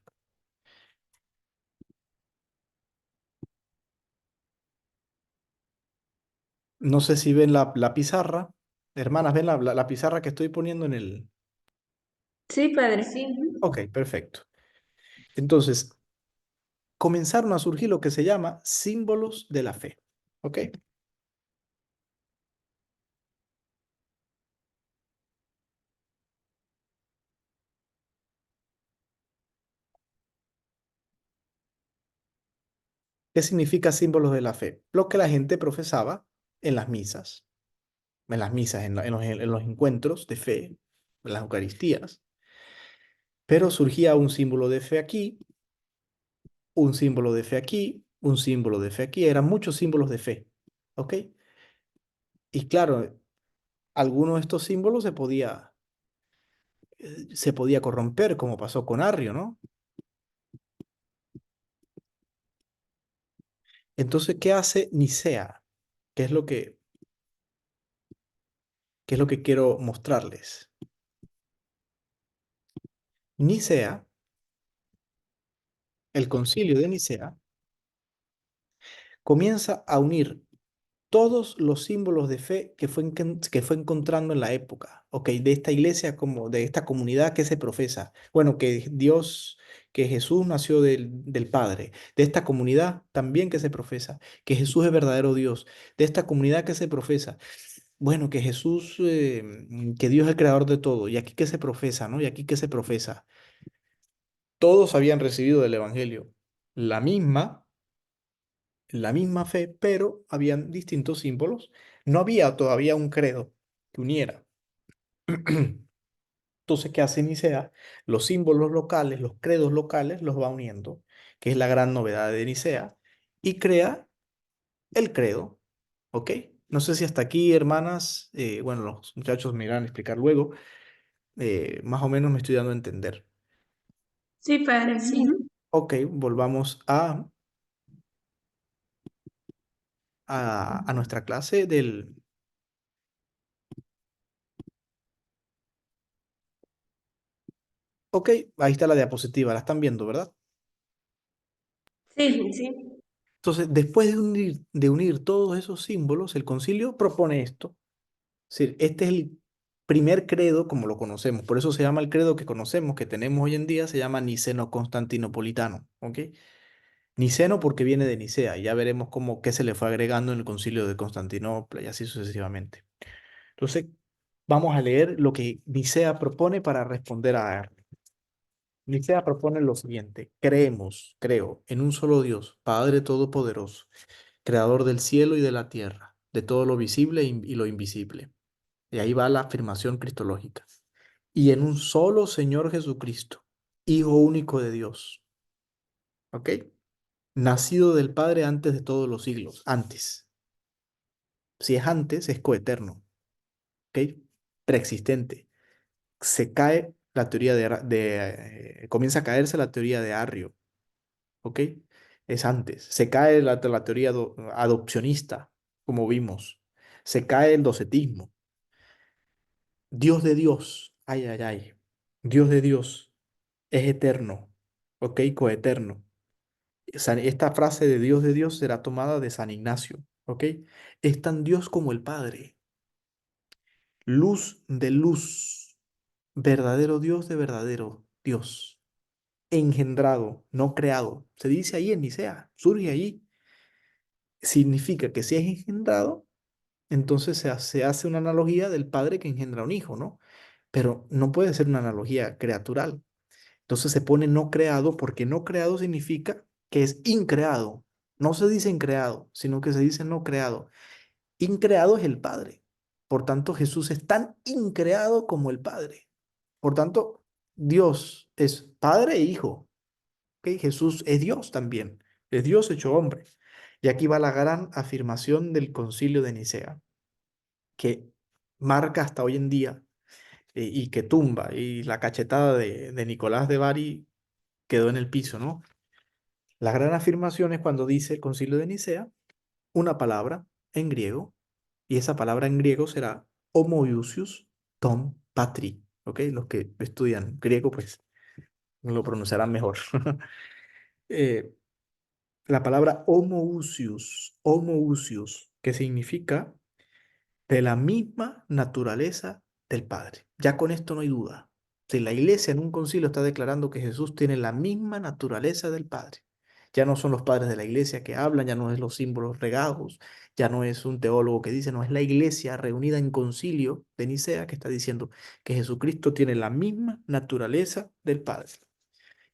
No sé si ven la pizarra. Hermanas, ¿ven la pizarra que estoy poniendo en el... Sí, padre. Sí, Ok, perfecto. Entonces, comenzaron a surgir lo que se llama símbolos de la fe. ¿Ok? ¿Qué significa símbolos de la fe? Lo que la gente profesaba en las misas, en los encuentros de fe, en las Eucaristías. Pero surgía un símbolo de fe aquí, un símbolo de fe aquí, un símbolo de fe aquí. Eran muchos símbolos de fe. ¿Ok? Y claro, alguno de estos símbolos se podía corromper, como pasó con Arrio, ¿no? Entonces, ¿qué hace Nicea? ¿Qué es qué es lo que quiero mostrarles? Nicea, el concilio de Nicea, comienza a unir todos los símbolos de fe que fue encontrando en la época, ¿ok? De esta iglesia, como de esta comunidad que se profesa. Bueno, que Dios, que Jesús nació del Padre, de esta comunidad también que se profesa, que Jesús es verdadero Dios, de esta comunidad que se profesa. Bueno, que Jesús, que Dios es el creador de todo, y aquí que se profesa, ¿no? Y aquí que se profesa. Todos habían recibido del Evangelio la misma la misma fe, pero habían distintos símbolos. No había todavía un credo que uniera. Entonces, ¿qué hace Nicea? Los símbolos locales, los credos locales, los va uniendo, que es la gran novedad de Nicea, y crea el credo. ¿Ok? No sé si hasta aquí, hermanas, bueno, los muchachos me irán a explicar luego, más o menos me estoy dando a entender. Sí, padre, sí. Ok, volvamos a nuestra clase del... Ok, ahí está la diapositiva, la están viendo, ¿verdad? Sí, sí. Entonces, después de unir todos esos símbolos, el concilio propone esto. Es decir, este es el primer credo como lo conocemos. Por eso se llama el credo que conocemos, que tenemos hoy en día, se llama niceno-constantinopolitano. ¿Ok? Niceno porque viene de Nicea. Y ya veremos cómo qué se le fue agregando en el concilio de Constantinopla y así sucesivamente. Entonces, vamos a leer lo que Nicea propone para responder a... Nicea propone lo siguiente. Creo, en un solo Dios, Padre Todopoderoso, creador del cielo y de la tierra, de todo lo visible y lo invisible. Y ahí va la afirmación cristológica. Y en un solo Señor Jesucristo, Hijo único de Dios. ¿Ok? Nacido del Padre antes de todos los siglos. Antes. Si es antes, es coeterno. ¿Ok? Preexistente. Se cae la teoría comienza a caerse la teoría de Arrio. ¿Ok? Es antes. Se cae la teoría adopcionista, como vimos. Se cae el docetismo. Dios de Dios, ay, ay, ay, Dios de Dios es eterno, ¿ok? Coeterno. Esta frase de Dios de Dios será tomada de San Ignacio, ¿ok? Es tan Dios como el Padre, luz de luz, verdadero Dios de verdadero Dios, engendrado, no creado. Se dice ahí en Nicea, surge ahí. Significa que si es engendrado, entonces se hace una analogía del Padre que engendra un hijo, ¿no? Pero no puede ser una analogía creatural. Entonces se pone no creado porque no creado significa que es increado. No se dice increado, sino que se dice no creado. Increado es el Padre. Por tanto, Jesús es tan increado como el Padre. Por tanto, Dios es Padre e Hijo. ¿Ok? Jesús es Dios también. Es Dios hecho hombre. Y aquí va la gran afirmación del Concilio de Nicea, que marca hasta hoy en día y que tumba. Y la cachetada de Nicolás de Bari quedó en el piso, ¿no? La gran afirmación es cuando dice el Concilio de Nicea una palabra en griego, y esa palabra en griego será homoiousios ton patri. ¿Ok? Los que estudian griego, pues lo pronunciarán mejor. Eh, la palabra homoousios, que significa de la misma naturaleza del Padre. Ya con esto no hay duda. Si la iglesia en un concilio está declarando que Jesús tiene la misma naturaleza del Padre, ya no son los padres de la iglesia que hablan, ya no es los símbolos regados, ya no es un teólogo que dice, no es la iglesia reunida en concilio de Nicea que está diciendo que Jesucristo tiene la misma naturaleza del Padre.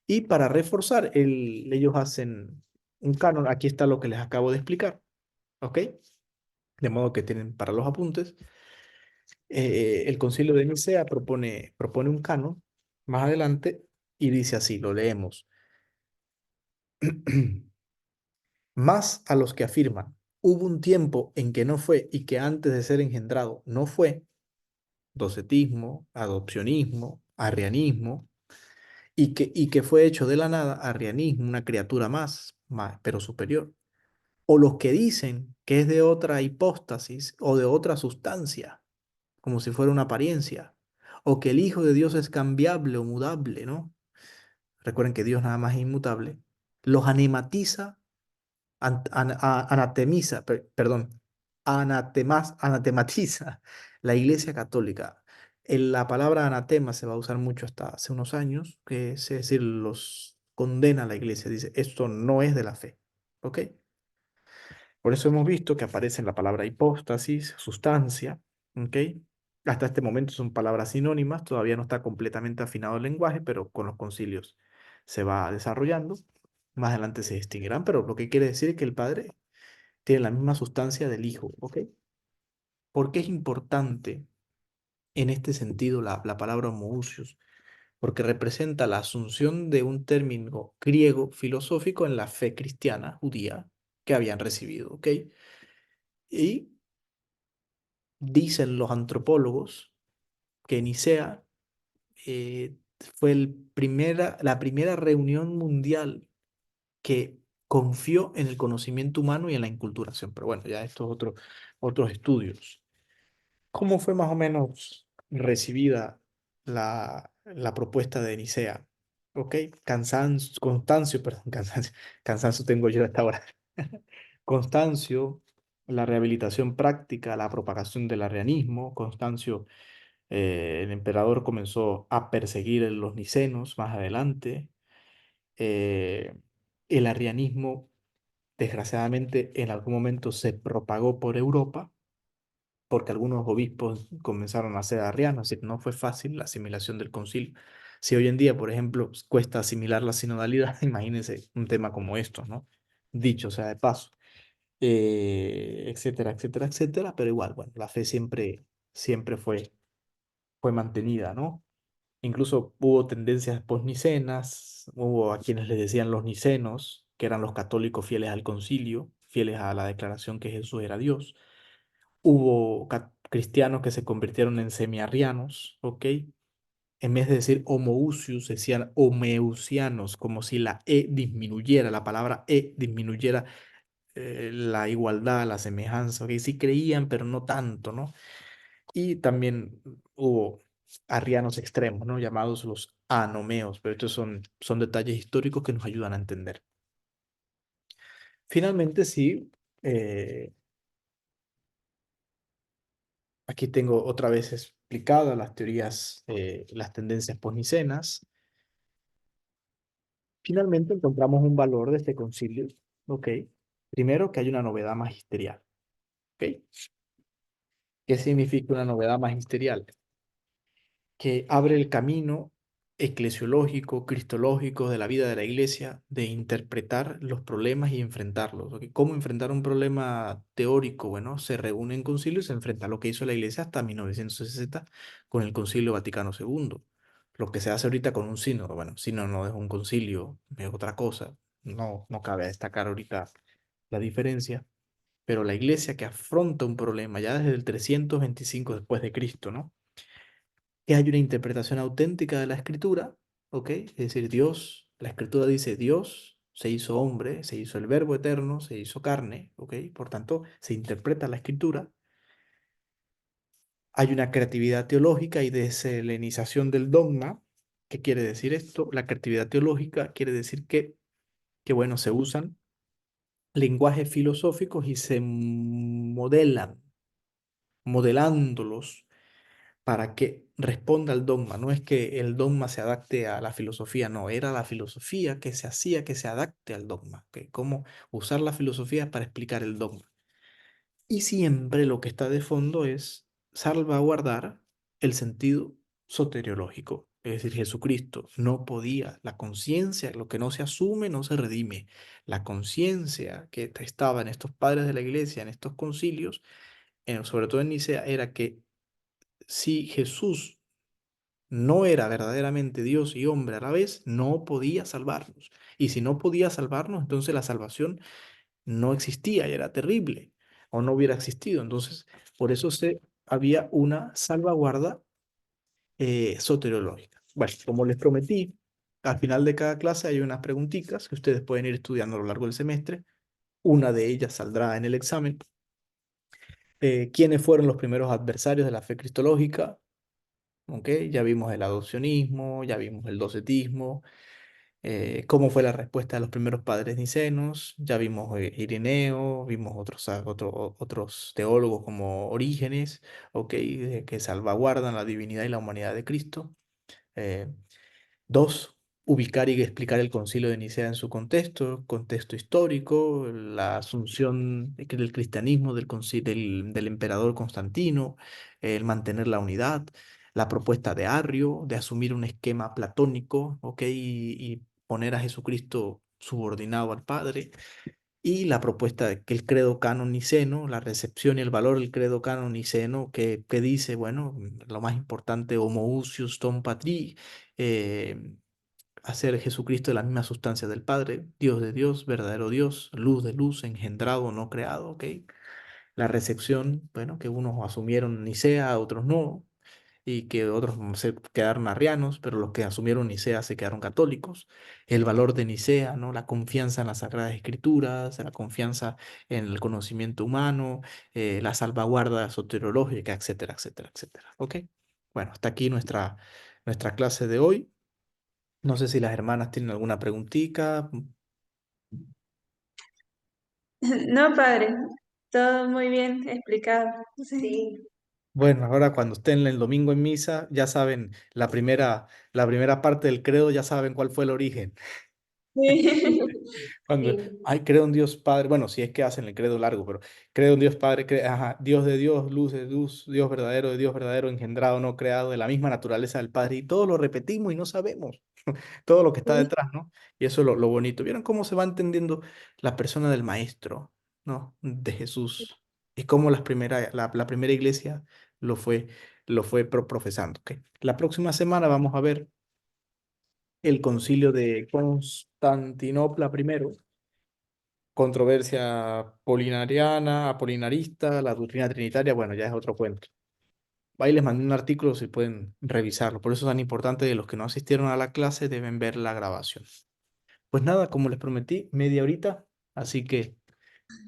Y para reforzar, ellos hacen un canon, aquí está lo que les acabo de explicar, ¿ok? De modo que tienen para los apuntes el Concilio de Nicea propone un canon más adelante y dice así, lo leemos. Más a los que afirman, hubo un tiempo en que no fue y que antes de ser engendrado no fue, docetismo, adopcionismo, arrianismo, y que fue hecho de la nada, arrianismo, una criatura más, pero superior. O los que dicen que es de otra hipóstasis o de otra sustancia, como si fuera una apariencia, o que el Hijo de Dios es cambiable o mudable, ¿no? Recuerden que Dios nada más es inmutable. Los anematiza, anatemiza, perdón, anatematiza la Iglesia Católica. La palabra anatema se va a usar mucho hasta hace unos años, que es decir, los condena a la Iglesia, dice, esto no es de la fe, ¿ok? Por eso hemos visto que aparece la palabra hipóstasis, sustancia, ¿ok? Hasta este momento son palabras sinónimas, todavía no está completamente afinado el lenguaje, pero con los concilios se va desarrollando. Más adelante se distinguirán, pero lo que quiere decir es que el Padre tiene la misma sustancia del Hijo, ¿ok? ¿Por qué es importante en este sentido la palabra homoousios? Porque representa la asunción de un término griego filosófico en la fe cristiana judía que habían recibido, ¿ok? Y dicen los antropólogos que Nicea fue la primera reunión mundial que confió en el conocimiento humano y en la inculturación. Pero bueno, ya estos otros estudios. ¿Cómo fue más o menos recibida la propuesta de Nicea? ¿Ok? Constancio, perdón, cansancio tengo yo hasta ahora. Constancio, la rehabilitación práctica, la propagación del arrianismo. Constancio, el emperador comenzó a perseguir a los nicenos más adelante. Eh, el arrianismo, desgraciadamente, en algún momento se propagó por Europa porque algunos obispos comenzaron a ser arrianos, es decir, no fue fácil la asimilación del concilio. Si hoy en día, por ejemplo, cuesta asimilar la sinodalidad, imagínense un tema como esto, ¿no? Dicho sea de paso, etcétera, etcétera, etcétera, pero igual, bueno, la fe siempre fue mantenida, ¿no? Incluso hubo tendencias posnicenas, hubo a quienes les decían los nicenos, que eran los católicos fieles al concilio, fieles a la declaración que Jesús era Dios. Hubo cristianos que se convirtieron en semiarrianos, ¿ok? En vez de decir homoousios, decían homeusianos, como si la E disminuyera, la palabra E disminuyera la igualdad, la semejanza, ¿ok? Sí creían, pero no tanto, ¿no? Y también hubo arrianos extremos, ¿no? Llamados los anomeos, pero estos son detalles históricos que nos ayudan a entender. Finalmente, sí, aquí tengo otra vez explicadas las teorías, las tendencias posnicenas. Finalmente encontramos un valor de este concilio, ¿ok? Primero, que hay una novedad magisterial, ¿ok? ¿Qué significa una novedad magisterial? Que abre el camino eclesiológico, cristológico de la vida de la iglesia, de interpretar los problemas y enfrentarlos. ¿Ok? ¿Cómo enfrentar un problema teórico? Bueno, se reúne en concilio y se enfrenta a lo que hizo la iglesia hasta 1960 con el Concilio Vaticano II. Lo que se hace ahorita con un sínodo, bueno, sínodo no es un concilio, es otra cosa. No cabe destacar ahorita la diferencia, pero la iglesia que afronta un problema ya desde el 325 después de Cristo, ¿no? Que hay una interpretación auténtica de la escritura, ¿ok? Es decir, Dios, la escritura dice Dios se hizo hombre, se hizo el verbo eterno, se hizo carne, ¿ok? Por tanto, se interpreta la escritura. Hay una creatividad teológica y deshelenización del dogma. ¿Qué quiere decir esto? La creatividad teológica quiere decir que bueno, se usan lenguajes filosóficos y se modelan, modelándolos para que responda al dogma. No es que el dogma se adapte a la filosofía, no, era la filosofía que se hacía que se adapte al dogma. ¿Ok? Cómo usar la filosofía para explicar el dogma. Y siempre lo que está de fondo es salvaguardar el sentido soteriológico. Es decir, Jesucristo no podía, la conciencia, lo que no se asume no se redime. La conciencia que estaba en estos padres de la iglesia, en estos concilios, sobre todo en Nicea, era que si Jesús no era verdaderamente Dios y hombre a la vez, no podía salvarnos. Y si no podía salvarnos, entonces la salvación no existía y era terrible, o no hubiera existido. Entonces, por eso había una salvaguarda soteriológica. Bueno, como les prometí, al final de cada clase hay unas preguntitas que ustedes pueden ir estudiando a lo largo del semestre. Una de ellas saldrá en el examen. ¿Quiénes fueron los primeros adversarios de la fe cristológica? ¿Ok? Ya vimos el adopcionismo, ya vimos el docetismo, cómo fue la respuesta de los primeros padres nicenos, ya vimos Ireneo, vimos otros teólogos como Orígenes, ¿ok? Que salvaguardan la divinidad y la humanidad de Cristo. Eh, Dos, ubicar y explicar el concilio de Nicea en su contexto histórico, la asunción del cristianismo del emperador Constantino, el mantener la unidad, la propuesta de Arrio de asumir un esquema platónico, ¿ok? Y poner a Jesucristo subordinado al Padre, y la propuesta de que el credo canon niceno, la recepción y el valor del credo canon niceno, que dice, bueno, lo más importante, homoousios ton patri, eh, hacer Jesucristo de la misma sustancia del Padre, Dios de Dios, verdadero Dios, luz de luz, engendrado, no creado, ¿ok? La recepción, bueno, que unos asumieron Nicea, otros no, y que otros se quedaron arrianos, pero los que asumieron Nicea se quedaron católicos. El valor de Nicea, ¿no? La confianza en las Sagradas Escrituras, la confianza en el conocimiento humano, la salvaguarda soteriológica, etcétera, etcétera, etcétera. ¿Ok? Bueno, hasta aquí nuestra clase de hoy. No sé si las hermanas tienen alguna preguntita. No, padre, todo muy bien explicado. Sí. Bueno, ahora cuando estén el domingo en misa, ya saben, la primera parte del credo, ya saben cuál fue el origen. Cuando, Sí. ay, creo en Dios Padre, bueno, si es que hacen el credo largo, pero creo en Dios Padre, ajá, Dios de Dios, luz de luz, Dios verdadero de Dios verdadero, engendrado, no creado, de la misma naturaleza del Padre, y todo lo repetimos y no sabemos todo lo que está Sí. detrás, ¿no? Y eso es lo bonito. ¿Vieron cómo se va entendiendo la persona del Maestro, ¿no? De Jesús, y cómo la primera iglesia lo fue, profesando, ¿ok? La próxima semana vamos a ver el concilio de Constantinopla primero, controversia polinariana, apolinarista, la doctrina trinitaria, bueno, ya es otro cuento. Ahí les mandé un artículo si pueden revisarlo. Por eso es tan importante que los que no asistieron a la clase deben ver la grabación. Pues nada, como les prometí, media horita, así que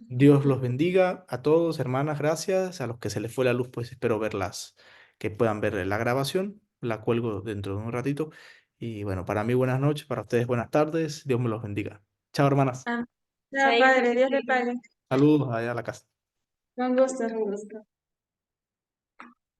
Dios los bendiga a todos, hermanas, gracias. A los que se les fue la luz, pues espero verlas, que puedan ver la grabación. La cuelgo dentro de un ratito. Y bueno, para mí buenas noches, para ustedes buenas tardes. Dios me los bendiga. Chao, hermanas. Ah, no, padre, Dios le pague. Saludos allá a la casa. Con gusto. Con gusto.